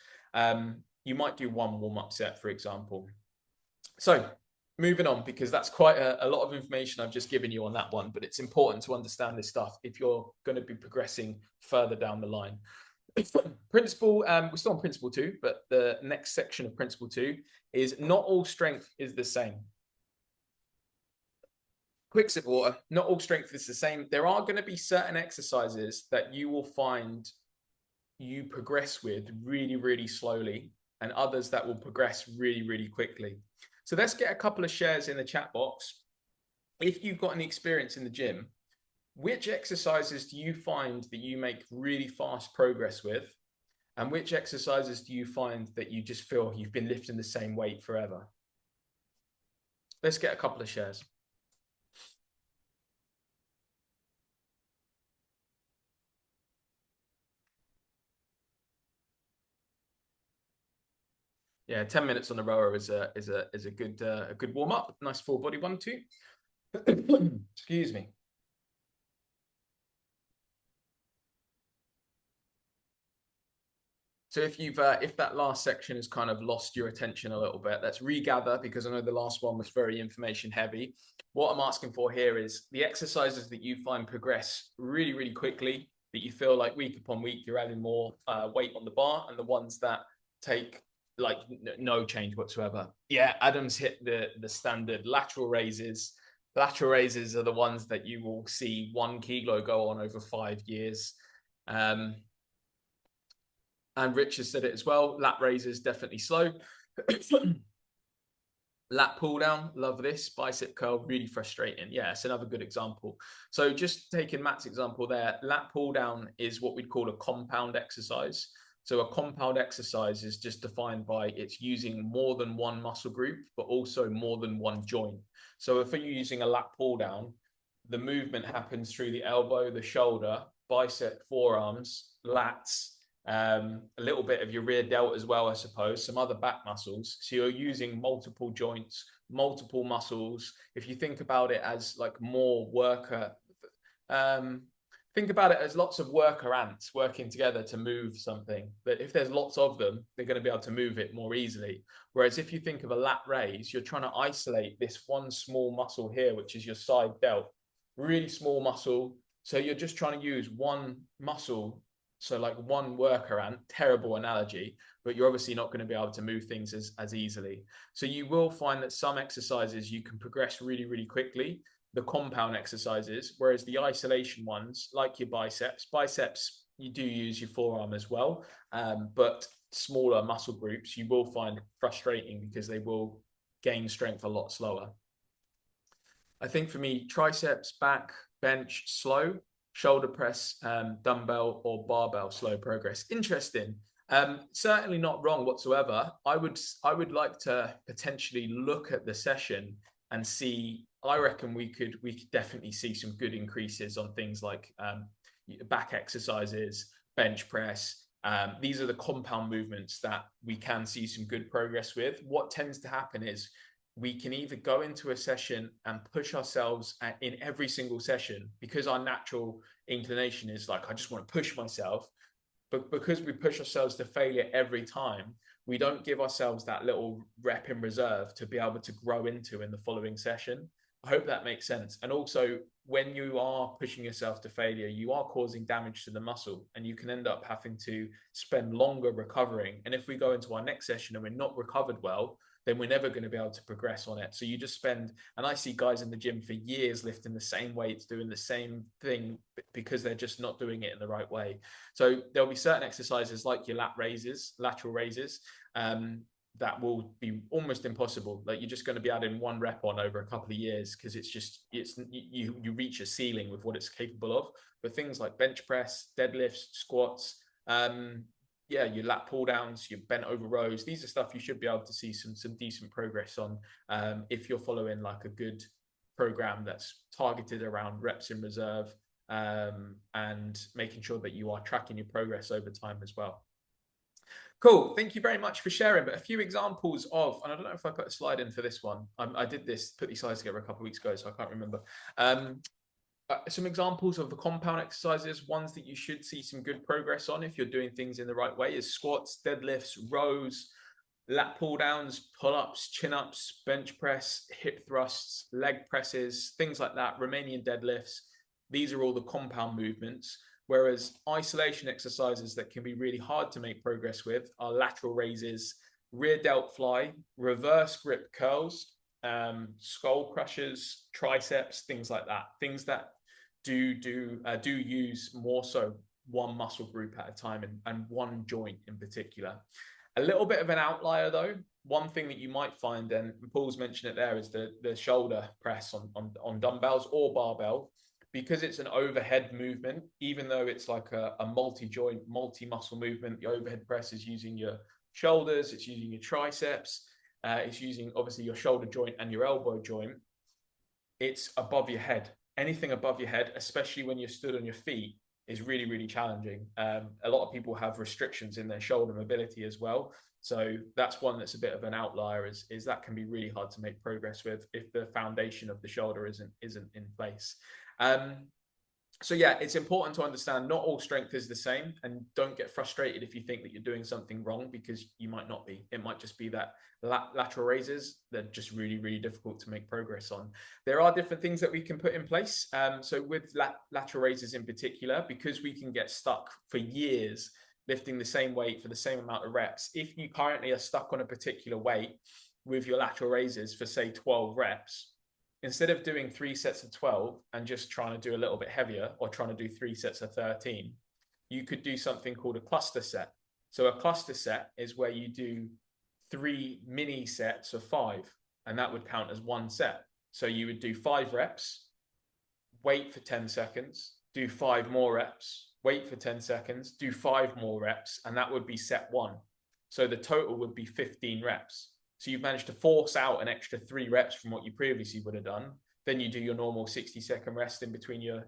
[SPEAKER 2] You might do one warm-up set, for example. So moving on, because that's quite a lot of information I've just given you on that one, but it's important to understand this stuff if you're going to be progressing further down the line. Principle, we're still on principle 2, but the next section of principle 2 is not all strength is the same. Quick sip of water. Not all strength is the same. There are going to be certain exercises that you will find you progress with really, really slowly, and others that will progress really, really quickly. So let's get a couple of shares in the chat box. If you've got any experience in the gym, which exercises do you find that you make really fast progress with? And which exercises do you find that you just feel you've been lifting the same weight forever? Let's get a couple of shares. Yeah, 10 minutes on the rower is a good warm up. Nice full body 1, 2. Excuse me. So if that last section has kind of lost your attention a little bit, let's regather, because I know the last one was very information heavy. What I'm asking for here is the exercises that you find progress really, really quickly, that you feel like week upon week you're adding more weight on the bar, and the ones that take like no change whatsoever. Yeah, Adam's hit the standard lateral raises. Lateral raises are the ones that you will see 1 kilo go on over 5 years. And Rich has said it as well. Lat raises definitely slow. Lat pull down, love this. Bicep curl, really frustrating. Yeah, it's another good example. So just taking Matt's example there, lat pull down is what we'd call a compound exercise. So a compound exercise is just defined by it's using more than one muscle group, but also more than one joint. So if you're using a lat pull down, the movement happens through the elbow, the shoulder, bicep, forearms, lats, a little bit of your rear delt as well, I suppose, some other back muscles. So you're using multiple joints, multiple muscles. If you think about it as like more worker, think about it as lots of worker ants working together to move something. But if there's lots of them, they're going to be able to move it more easily. Whereas if you think of a lat raise, you're trying to isolate this one small muscle here, which is your side delt, really small muscle. So you're just trying to use one muscle. So like one worker ant, terrible analogy, but you're obviously not going to be able to move things as easily. So you will find that some exercises you can progress really, really quickly, the compound exercises, whereas the isolation ones, like your biceps, you do use your forearm as well, but smaller muscle groups, you will find frustrating because they will gain strength a lot slower. I think for me, triceps, back, bench, slow. Shoulder press, dumbbell or barbell, slow progress. Interesting. Certainly not wrong whatsoever. I would like to potentially look at the session and see. I reckon we could definitely see some good increases on things like back exercises, bench press. These are the compound movements that we can see some good progress with. What tends to happen is we can either go into a session and push ourselves in every single session, because our natural inclination is like, I just want to push myself. But because we push ourselves to failure every time, we don't give ourselves that little rep in reserve to be able to grow into in the following session. I hope that makes sense. And also, when you are pushing yourself to failure, you are causing damage to the muscle, and you can end up having to spend longer recovering. And if we go into our next session and we're not recovered well, then we're never going to be able to progress on it. So you just spend, and I see guys in the gym for years lifting the same weights, doing the same thing, because they're just not doing it in the right way. So there'll be certain exercises like your lateral raises, that will be almost impossible. Like, you're just going to be adding one rep on over a couple of years, because you reach a ceiling with what it's capable of. But things like bench press, deadlifts, squats, your lat pull downs, your bent over rows, these are stuff you should be able to see some decent progress on, if you're following like a good program that's targeted around reps in reserve, and making sure that you are tracking your progress over time as well. Cool. Thank you very much for sharing. But a few examples of, and I don't know if I put a slide in for this one. I did put these slides together a couple of weeks ago, so I can't remember. Some examples of the compound exercises, ones that you should see some good progress on if you're doing things in the right way, is squats, deadlifts, rows, lat pull downs, pull-ups, chin-ups, bench press, hip thrusts, leg presses, things like that, Romanian deadlifts. These are all the compound movements. Whereas isolation exercises that can be really hard to make progress with are lateral raises, rear delt fly, reverse grip curls, skull crushers, triceps, things like that. Things that do use more so one muscle group at a time, and one joint in particular. A little bit of an outlier though, one thing that you might find, and Paul's mentioned it there, is the shoulder press on dumbbells or barbell. Because it's an overhead movement, even though it's like a multi-joint, multi-muscle movement, the overhead press is using your shoulders, it's using your triceps, it's using obviously your shoulder joint and your elbow joint. It's above your head. Anything above your head, especially when you're stood on your feet, is really, really challenging. A lot of people have restrictions in their shoulder mobility as well. So that's one that's a bit of an outlier, is that can be really hard to make progress with if the foundation of the shoulder isn't in place. So yeah, it's important to understand not all strength is the same, and don't get frustrated if you think that you're doing something wrong, because you might not be. It might just be that lateral raises, they're just really, really difficult to make progress on. There are different things that we can put in place. So with lateral raises in particular, because we can get stuck for years lifting the same weight for the same amount of reps. If you currently are stuck on a particular weight with your lateral raises for say 12 reps, instead of doing 3 sets of 12 and just trying to do a little bit heavier, or trying to do 3 sets of 13, you could do something called a cluster set. So a cluster set is where you do 3 mini sets of 5, and that would count as 1 set. So you would do 5 reps, wait for 10 seconds, do 5 more reps, wait for 10 seconds, do 5 more reps, and that would be set 1. So the total would be 15 reps. So you've managed to force out an extra 3 reps from what you previously would have done. Then you do your normal 60-second rest in between your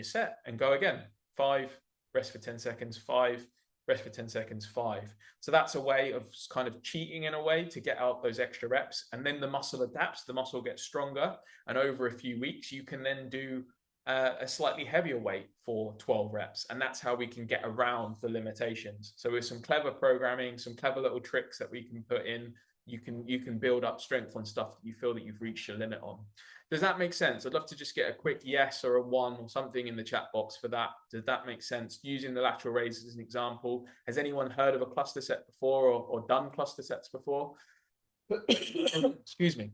[SPEAKER 2] set, and go again. 5, rest for 10 seconds, 5, rest for 10 seconds, 5. So that's a way of kind of cheating in a way to get out those extra reps. And then the muscle adapts, the muscle gets stronger. And over a few weeks, you can then do a slightly heavier weight for 12 reps. And that's how we can get around the limitations. So with some clever programming, some clever little tricks that we can put in, you can build up strength on stuff that you feel that you've reached your limit on. Does that make sense? I'd love to just get a quick yes or a 1 or something in the chat box for that. Does that make sense? Using the lateral raises as an example. Has anyone heard of a cluster set before, or done cluster sets before? Excuse me.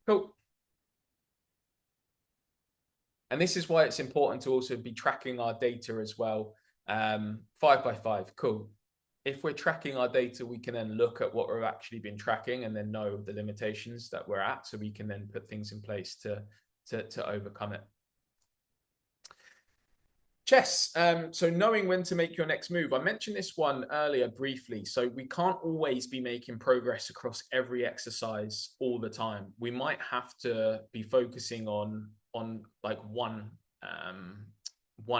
[SPEAKER 2] Cool. And this is why it's important to also be tracking our data as well. 5 by 5, cool. If we're tracking our data, we can then look at what we've actually been tracking, and then know the limitations that we're at, so we can then put things in place to overcome it. Chess. So knowing when to make your next move. I mentioned this one earlier briefly. So we can't always be making progress across every exercise all the time. We might have to be focusing on like one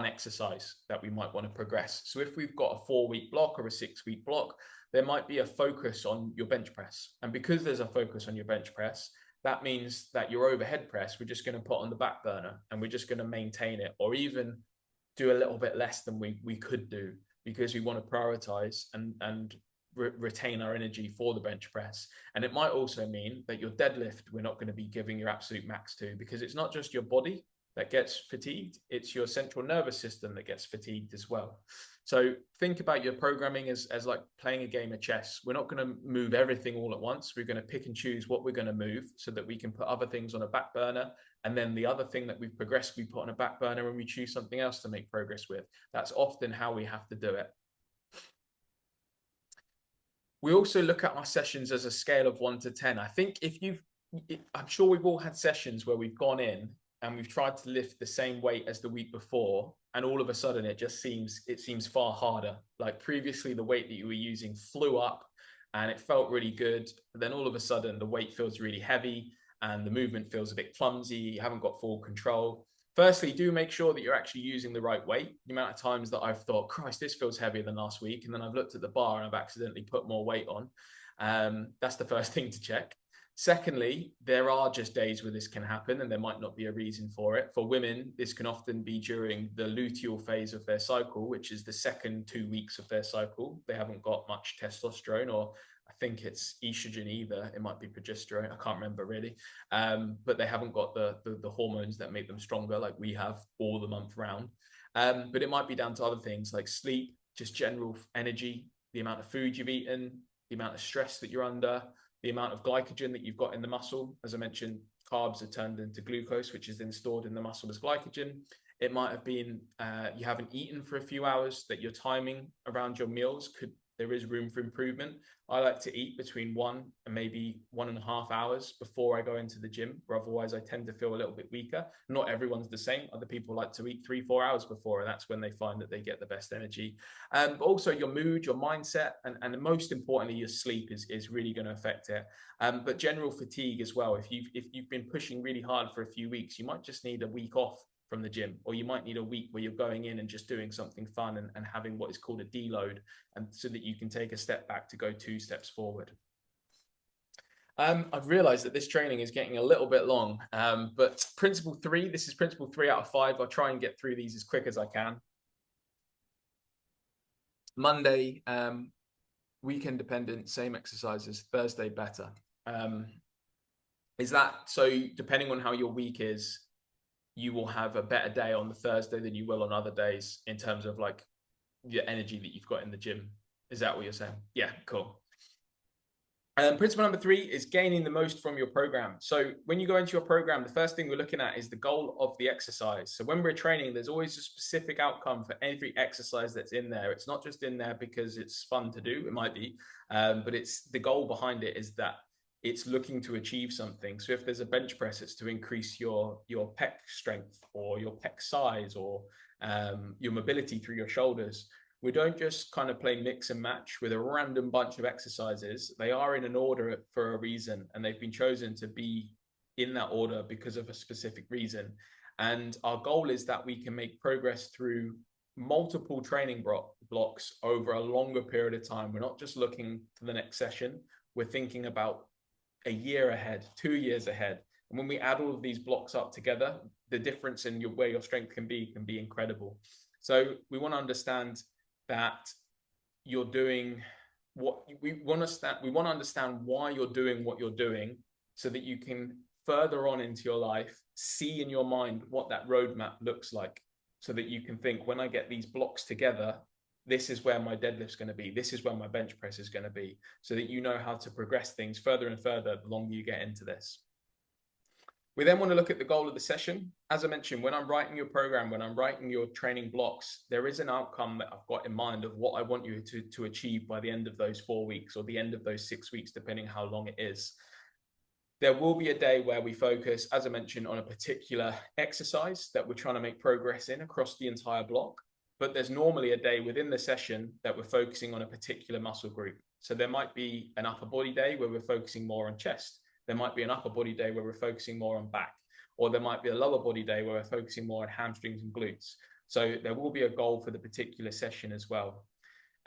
[SPEAKER 2] exercise that we might want to progress. So if we've got a 4-week block or a 6-week block, there might be a focus on your bench press. And because there's a focus on your bench press, that means that your overhead press, we're just going to put on the back burner, and we're just going to maintain it, or even do a little bit less than we could do, because we want to prioritize and retain our energy for the bench press. And it might also mean that your deadlift, we're not going to be giving your absolute max to, because it's not just your body that gets fatigued, it's your central nervous system that gets fatigued as well. So think about your programming as like playing a game of chess. We're not going to move everything all at once. We're going to pick and choose what we're going to move, so that we can put other things on a back burner. And then the other thing that we've progressed, we put on a back burner, and we choose something else to make progress with. That's often how we have to do it. We also look at our sessions as a scale of 1 to 10. I think I'm sure we've all had sessions where we've gone in and we've tried to lift the same weight as the week before, and all of a sudden it seems far harder. Like previously, the weight that you were using flew up and it felt really good. But then all of a sudden the weight feels really heavy and the movement feels a bit clumsy. You haven't got full control. Firstly, do make sure that you're actually using the right weight. The amount of times that I've thought, Christ, this feels heavier than last week, and then I've looked at the bar and I've accidentally put more weight on. That's the first thing to check. Secondly, there are just days where this can happen and there might not be a reason for it. For women, this can often be during the luteal phase of their cycle, which is the second 2 weeks of their cycle. They haven't got much testosterone, or I think it's estrogen either. It might be progesterone. I can't remember really. But they haven't got the hormones that make them stronger like we have all the month round. But it might be down to other things like sleep, just general energy, the amount of food you've eaten, the amount of stress that you're under, the amount of glycogen that you've got in the muscle. As I mentioned, carbs are turned into glucose, which is then stored in the muscle as glycogen. It might have been you haven't eaten for a few hours, that your timing around your meals there is room for improvement. I like to eat between 1 and maybe 1.5 hours before I go into the gym, or otherwise I tend to feel a little bit weaker. Not everyone's the same. Other people like to eat 3-4 hours before, and that's when they find that they get the best energy. But also your mood, your mindset, and most importantly, your sleep is really going to affect it. But general fatigue as well. If you've been pushing really hard for a few weeks, you might just need a week off from the gym, or you might need a week where you're going in and just doing something fun and having what is called a deload, and so that you can take a step back to go 2 steps forward. I've realized that this training is getting a little bit long, but principle 3, this is principle 3 out of 5. I'll try and get through these as quick as I can. Monday, weekend dependent, same exercises. Thursday, better. Is that so? Depending on how your week is, you will have a better day on the Thursday than you will on other days in terms of like your energy that you've got in the gym. Is that what you're saying? Yeah, cool. Principle number 3 is gaining the most from your program. So when you go into your program, the first thing we're looking at is the goal of the exercise. So when we're training, there's always a specific outcome for every exercise that's in there. It's not just in there because it's fun to do. It might be, but it's the goal behind it is that it's looking to achieve something. So if there's a bench press, it's to increase your pec strength or your pec size or your mobility through your shoulders. We don't just kind of play mix and match with a random bunch of exercises. They are in an order for a reason, and they've been chosen to be in that order because of a specific reason. And our goal is that we can make progress through multiple training blocks over a longer period of time. We're not just looking for the next session. We're thinking about a year ahead, 2 years ahead. And when we add all of these blocks up together, the difference in where your strength can be incredible. So we want to understand that you're doing what we want to understand why you're doing what you're doing, so that you can further on into your life see in your mind what that roadmap looks like, so that you can think, when I get these blocks together, this is where my deadlift's going to be, this is where my bench press is going to be, so that you know how to progress things further and further the longer you get into this. We then want to look at the goal of the session. As I mentioned, when I'm writing your program, when I'm writing your training blocks, there is an outcome that I've got in mind of what I want you to achieve by the end of those 4 weeks or the end of those 6 weeks, depending how long it is. There will be a day where we focus, as I mentioned, on a particular exercise that we're trying to make progress in across the entire block. But there's normally a day within the session that we're focusing on a particular muscle group. So there might be an upper body day where we're focusing more on chest. There might be an upper body day where we're focusing more on back, or there might be a lower body day where we're focusing more on hamstrings and glutes. So there will be a goal for the particular session as well.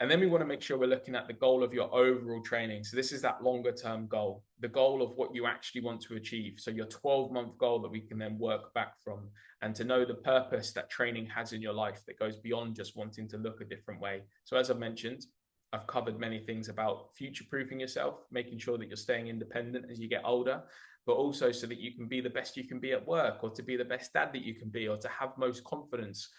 [SPEAKER 2] And then we want to make sure we're looking at the goal of your overall training. So this is that longer term goal, the goal of what you actually want to achieve. So your 12-month goal that we can then work back from, and to know the purpose that training has in your life that goes beyond just wanting to look a different way. So as I've mentioned, I've covered many things about future-proofing yourself, making sure that you're staying independent as you get older, but also so that you can be the best you can be at work, or to be the best dad that you can be, or to have most confidence,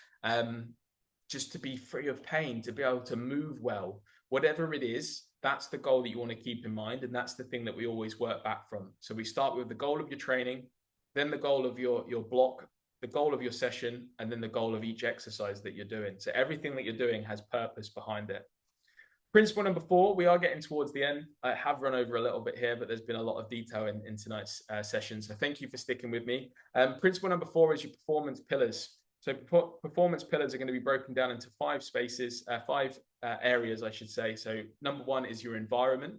[SPEAKER 2] just to be free of pain, to be able to move well. Whatever it is, that's the goal that you want to keep in mind, and that's the thing that we always work back from. So we start with the goal of your training, then the goal of your block, the goal of your session, and then the goal of each exercise that you're doing. So everything that you're doing has purpose behind it. Principle number 4, we are getting towards the end. I have run over a little bit here, but there's been a lot of detail in tonight's session. So thank you for sticking with me. Principle number 4 is your performance pillars. So performance pillars are going to be broken down into five areas, I should say. So number 1 is your environment.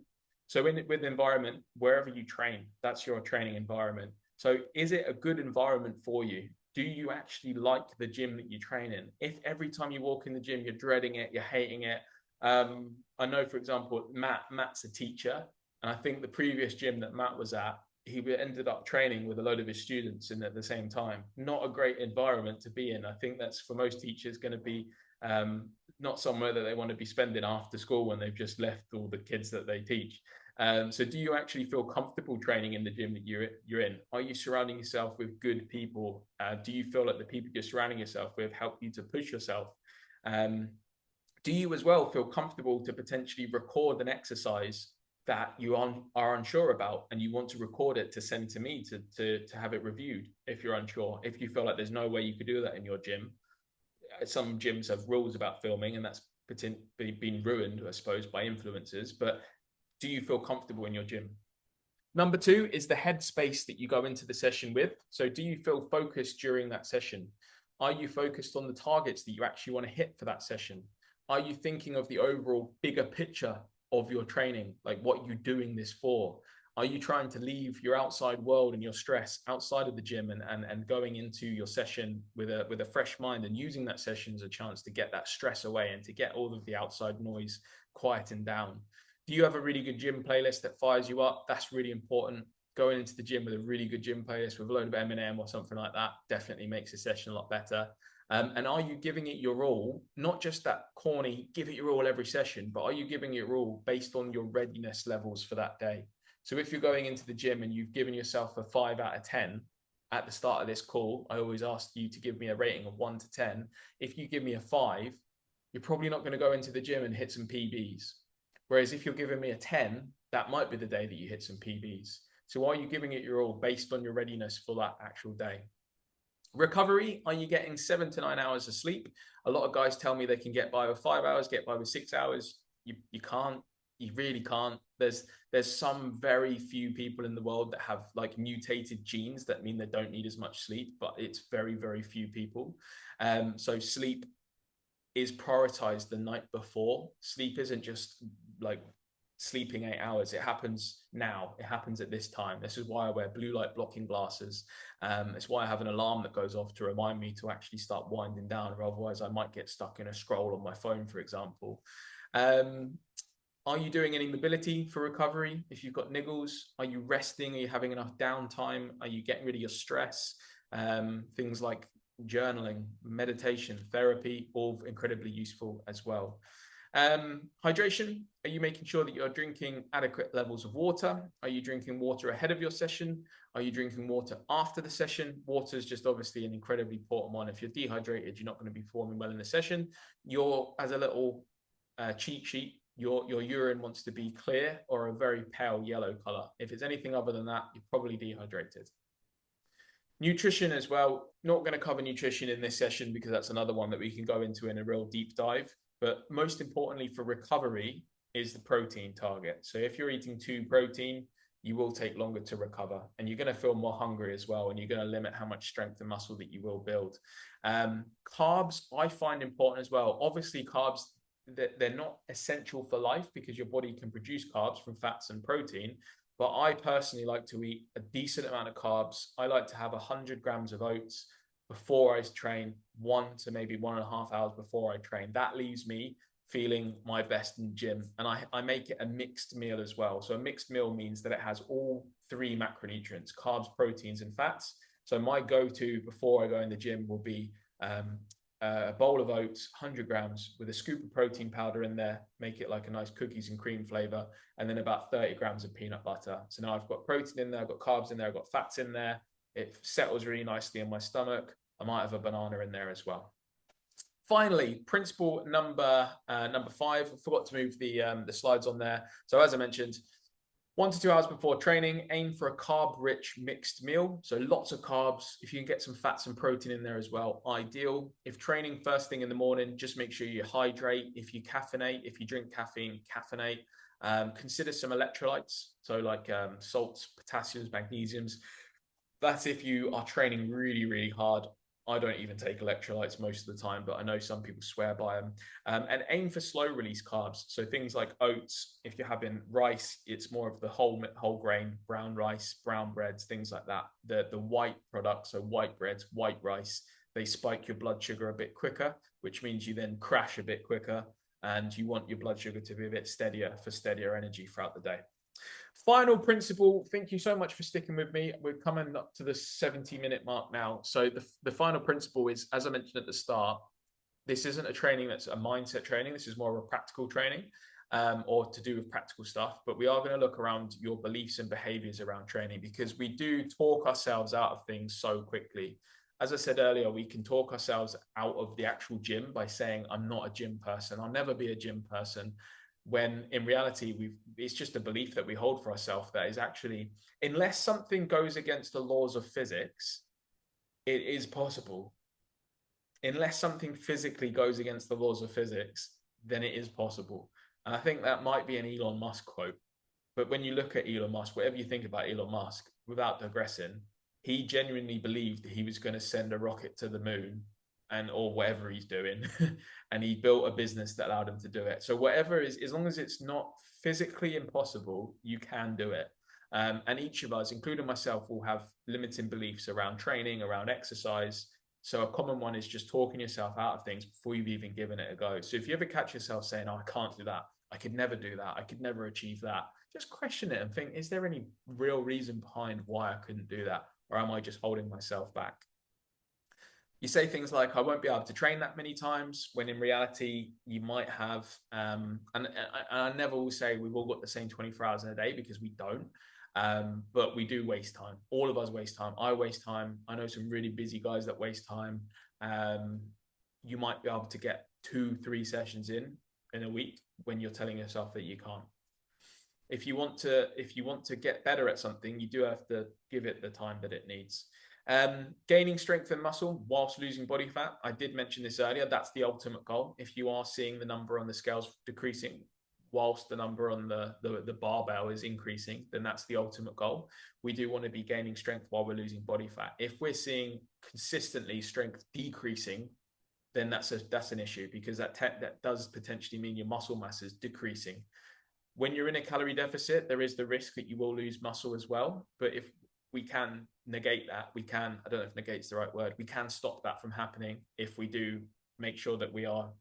[SPEAKER 2] So with environment, wherever you train, that's your training environment. So is it a good environment for you? Do you actually like the gym that you train in? If every time you walk in the gym, you're dreading it, you're hating it. I know, for example, Matt's a teacher, and I think the previous gym that Matt was at, he ended up training with a load of his students in at the same time. Not a great environment to be in. I think that's, for most teachers, going to be not somewhere that they want to be spending after school when they've just left all the kids that they teach. So do you actually feel comfortable training in the gym that you're in? Are you surrounding yourself with good people? Do you feel like the people you're surrounding yourself with help you to push yourself? Do you as well feel comfortable to potentially record an exercise that you are unsure about, and you want to record it to send to me to have it reviewed if you're unsure? If you feel like there's no way you could do that in your gym, some gyms have rules about filming, and that's been ruined, I suppose, by influencers. But do you feel comfortable in your gym? Number 2 is the headspace that you go into the session with. So do you feel focused during that session? Are you focused on the targets that you actually want to hit for that session? Are you thinking of the overall bigger picture of your training, like what you're doing this for? Are you trying to leave your outside world and your stress outside of the gym and going into your session with a fresh mind, and using that session as a chance to get that stress away and to get all of the outside noise quieting down? Do you have a really good gym playlist that fires you up? That's really important. Going into the gym with a really good gym playlist with a load of Eminem or something like that definitely makes the session a lot better. And are you giving it your all? Not just that corny, give it your all every session, but are you giving it your all based on your readiness levels for that day? So if you're going into the gym and you've given yourself a 5 out of 10 at the start of this call, I always ask you to give me a rating of 1 to 10. If you give me a 5, you're probably not going to go into the gym and hit some PBs. Whereas if you're giving me a 10, that might be the day that you hit some PBs. So are you giving it your all based on your readiness for that actual day? Recovery, are you getting 7 to 9 hours of sleep? A lot of guys tell me they can get by with 5 hours, get by with 6 hours. You can't. You really can't. There's some very few people in the world that have like mutated genes that mean they don't need as much sleep, but it's very, very few people. So sleep is prioritized the night before. Sleep isn't just like sleeping 8 hours. It happens now. It happens at this time. This is why I wear blue light blocking glasses. It's why I have an alarm that goes off to remind me to actually start winding down, or otherwise I might get stuck in a scroll on my phone, for example. Are you doing any mobility for recovery? If you've got niggles, are you resting? Are you having enough downtime? Are you getting rid of your stress? Things like journaling, meditation, therapy, all incredibly useful as well. Hydration, are you making sure that you're drinking adequate levels of water? Are you drinking water ahead of your session? Are you drinking water after the session? Water is just obviously an incredibly important one. If you're dehydrated, you're not going to be performing well in the session. As a little cheat sheet, your urine wants to be clear or a very pale yellow color. If it's anything other than that, you're probably dehydrated. Nutrition as well. Not going to cover nutrition in this session because that's another one that we can go into in a real deep dive. But most importantly for recovery is the protein target. So if you're eating too protein, you will take longer to recover, and you're going to feel more hungry as well, and you're going to limit how much strength and muscle that you will build. Carbs, I find important as well. Obviously, carbs, they're not essential for life because your body can produce carbs from fats and protein. But I personally like to eat a decent amount of carbs. I like to have 100 grams of oats before I train, 1 to maybe 1.5 hours before I train. That leaves me feeling my best in the gym. And I make it a mixed meal as well. So a mixed meal means that it has all 3 macronutrients: carbs, proteins, and fats. So my go-to before I go in the gym will be a bowl of oats, 100 grams, with a scoop of protein powder in there, make it like a nice cookies and cream flavor, and then about 30 grams of peanut butter. So now I've got protein in there, I've got carbs in there, I've got fats in there. It settles really nicely in my stomach. I might have a banana in there as well. Finally, principle number 5. I forgot to move the slides on there. So as I mentioned, 1 to 2 hours before training, aim for a carb-rich mixed meal. So lots of carbs. If you can get some fats and protein in there as well, ideal. If training first thing in the morning, just make sure you hydrate. If you drink caffeine, caffeinate. Consider some electrolytes. So like salts, potassiums, magnesiums. That's if you are training really, really hard. I don't even take electrolytes most of the time, but I know some people swear by them. And aim for slow release carbs. So things like oats. If you're having rice, it's more of the whole grain, brown rice, brown breads, things like that. The white products, so white breads, white rice, they spike your blood sugar a bit quicker, which means you then crash a bit quicker, and you want your blood sugar to be a bit steadier for steadier energy throughout the day. Final principle, thank you so much for sticking with me. We're coming up to the 70-minute mark now. So the final principle is, as I mentioned at the start, this isn't a training that's a mindset training. This is more of a practical training, or to do with practical stuff. But we are going to look around your beliefs and behaviors around training, because we do talk ourselves out of things so quickly. As I said earlier, we can talk ourselves out of the actual gym by saying, I'm not a gym person. I'll never be a gym person. When in reality, it's just a belief that we hold for ourselves that is actually, unless something goes against the laws of physics, it is possible. Unless something physically goes against the laws of physics, then it is possible. And I think that might be an Elon Musk quote. But when you look at Elon Musk, whatever you think about Elon Musk, without digressing, he genuinely believed that he was going to send a rocket to the moon, or whatever he's doing. And he built a business that allowed him to do it. So whatever is, as long as it's not physically impossible, you can do it. And each of us, including myself, will have limiting beliefs around training, around exercise. So a common one is just talking yourself out of things before you've even given it a go. So if you ever catch yourself saying, oh, I can't do that, I could never do that, I could never achieve that, just question it and think, is there any real reason behind why I couldn't do that? Or am I just holding myself back? You say things like, I won't be able to train that many times, when in reality, you might have, and I never will say we've all got the same 24 hours in a day, because we don't, but we do waste time. All of us waste time. I waste time. I know some really busy guys that waste time. You might be able to get 2-3 sessions in a week when you're telling yourself that you can't. If you want to get better at something, you do have to give it the time that it needs. Gaining strength and muscle whilst losing body fat. I did mention this earlier. That's the ultimate goal. If you are seeing the number on the scales decreasing whilst the number on the barbell is increasing, then that's the ultimate goal. We do want to be gaining strength while we're losing body fat. If we're seeing consistently strength decreasing, then that's an issue, because that does potentially mean your muscle mass is decreasing. When you're in a calorie deficit, there is the risk that you will lose muscle as well. But if we can negate that, I don't know if negate's the right word, we can stop that from happening if we do make sure that we are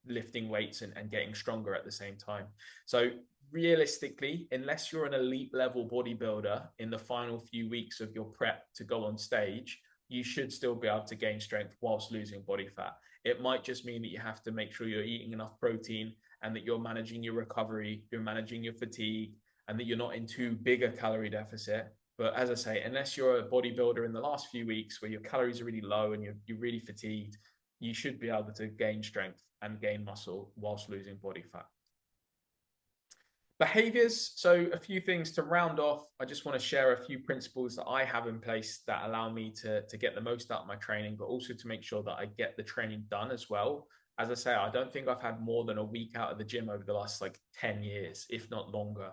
[SPEAKER 2] lifting weights and getting stronger at the same time. So realistically, unless you're an elite level bodybuilder in the final few weeks of your prep to go on stage, you should still be able to gain strength whilst losing body fat. It might just mean that you have to make sure you're eating enough protein, and that you're managing your recovery, you're managing your fatigue, and that you're not in too big a calorie deficit. But as I say, unless you're a bodybuilder in the last few weeks where your calories are really low and you're really fatigued, you should be able to gain strength and gain muscle whilst losing body fat. Behaviors. So a few things to round off. I just want to share a few principles that I have in place that allow me to get the most out of my training, but also to make sure that I get the training done as well. As I say, I don't think I've had more than a week out of the gym over the last 10 years, if not longer,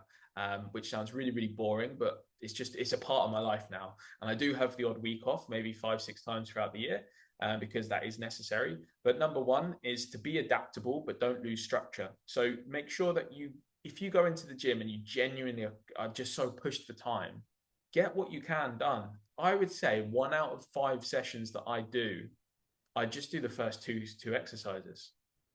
[SPEAKER 2] which sounds really, really boring, but it's a part of my life now. And I do have the odd week off, maybe 5-6 times throughout the year, because that is necessary. But number one is to be adaptable, but don't lose structure. So make sure that if you go into the gym and you genuinely are just so pushed for time, get what you can done. I would say 1 out of 5 sessions that I do, I just do the first two exercises.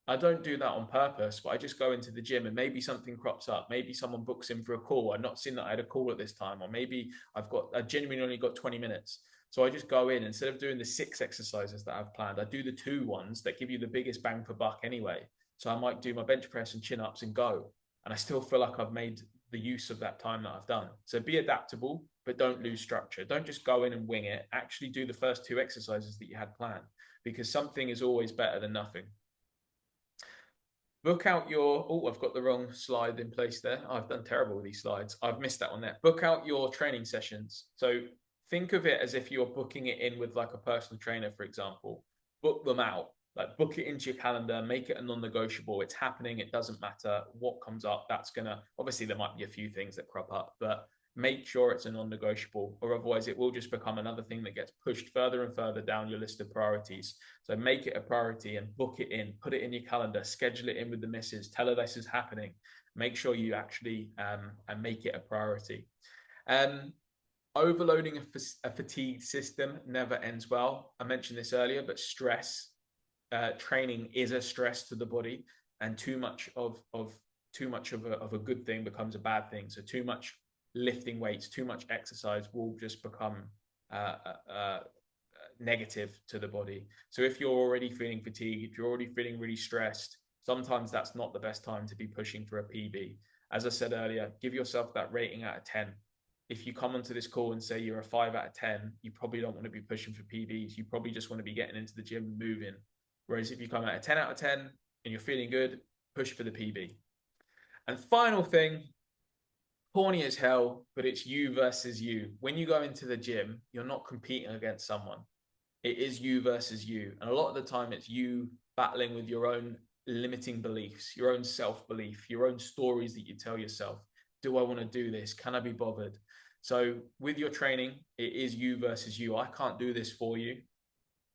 [SPEAKER 2] I don't do that on purpose, but I just go into the gym and maybe something crops up. Maybe someone books in for a call. I've not seen that I had a call at this time, or maybe I genuinely only got 20 minutes. So I just go in, instead of doing the 6 exercises that I've planned, I do the 2 ones that give you the biggest bang for buck anyway. So I might do my bench press and chin ups and go. And I still feel like I've made the use of that time that I've done. So be adaptable, but don't lose structure. Don't just go in and wing it. Actually do the first 2 exercises that you had planned, because something is always better than nothing. Book out your, oh, I've got the wrong slide in place there. I've done terrible with these slides. I've missed that one there. Book out your training sessions. So think of it as if you're booking it in with like a personal trainer, for example. Book them out, like book it into your calendar, make it a non-negotiable. It's happening. It doesn't matter what comes up. That's gonna, obviously there might be a few things that crop up, but make sure it's a non-negotiable, or otherwise it will just become another thing that gets pushed further and further down your list of priorities. So make it a priority and book it in, put it in your calendar, schedule it in with the missus, tell her this is happening. Make sure you actually and make it a priority. Overloading a fatigue system never ends well. I mentioned this earlier, but stress, training is a stress to the body, and too much of a good thing becomes a bad thing. So too much lifting weights, too much exercise will just become negative to the body. So if you're already feeling fatigued, if you're already feeling really stressed, sometimes that's not the best time to be pushing for a PB. As I said earlier, give yourself that rating out of 10. If you come onto this call and say you're a 5 out of 10, you probably don't want to be pushing for PBs. You probably just want to be getting into the gym and moving. Whereas if you come out a 10 out of 10 and you're feeling good, push for the PB. And final thing, corny as hell, but it's you versus you. When you go into the gym, you're not competing against someone. It is you versus you. And a lot of the time it's you battling with your own limiting beliefs, your own self-belief, your own stories that you tell yourself. Do I want to do this? Can I be bothered? So with your training, it is you versus you. I can't do this for you.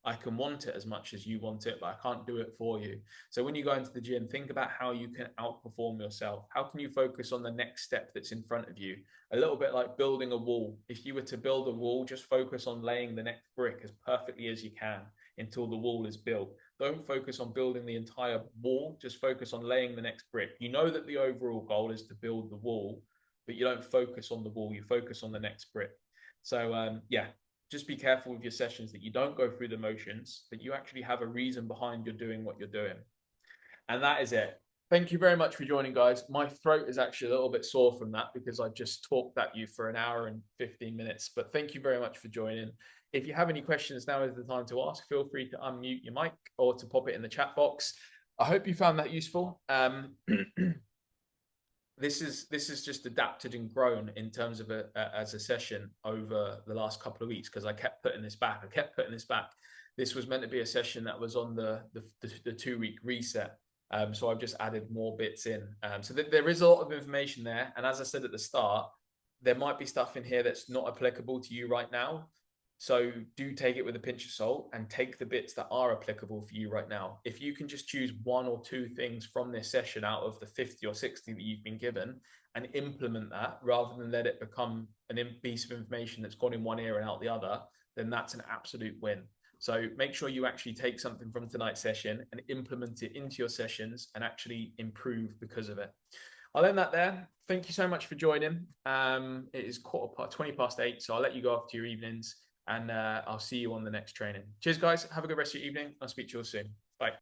[SPEAKER 2] I can want it as much as you want it, but I can't do it for you. So when you go into the gym, think about how you can outperform yourself. How can you focus on the next step that's in front of you? A little bit like building a wall. If you were to build a wall, just focus on laying the next brick as perfectly as you can until the wall is built. Don't focus on building the entire wall, just focus on laying the next brick. You know that the overall goal is to build the wall, but you don't focus on the wall, you focus on the next brick. So yeah, just be careful with your sessions that you don't go through the motions, that you actually have a reason behind you're doing what you're doing. And that is it. Thank you very much for joining, guys. My throat is actually a little bit sore from that because I just talked at you for an hour and 15 minutes. But thank you very much for joining. If you have any questions, now is the time to ask. Feel free to unmute your mic or to pop it in the chat box. I hope you found that useful. This is just adapted and grown in terms of as a session over the last couple of weeks because I kept putting this back. This was meant to be a session that was on the 2-week reset. So I've just added more bits in. So there is a lot of information there. And as I said at the start, there might be stuff in here that's not applicable to you right now. So do take it with a pinch of salt and take the bits that are applicable for you right now. If you can just choose 1 or 2 things from this session out of the 50 or 60 that you've been given and implement that rather than let it become an piece of information that's gone in one ear and out the other, then that's an absolute win. So make sure you actually take something from tonight's session and implement it into your sessions and actually improve because of it. I'll end that there. Thank you so much for joining. It is 20 past 8, so I'll let you go off to your evenings. And I'll see you on the next training. Cheers, guys. Have a good rest of your evening. I'll speak to you all soon.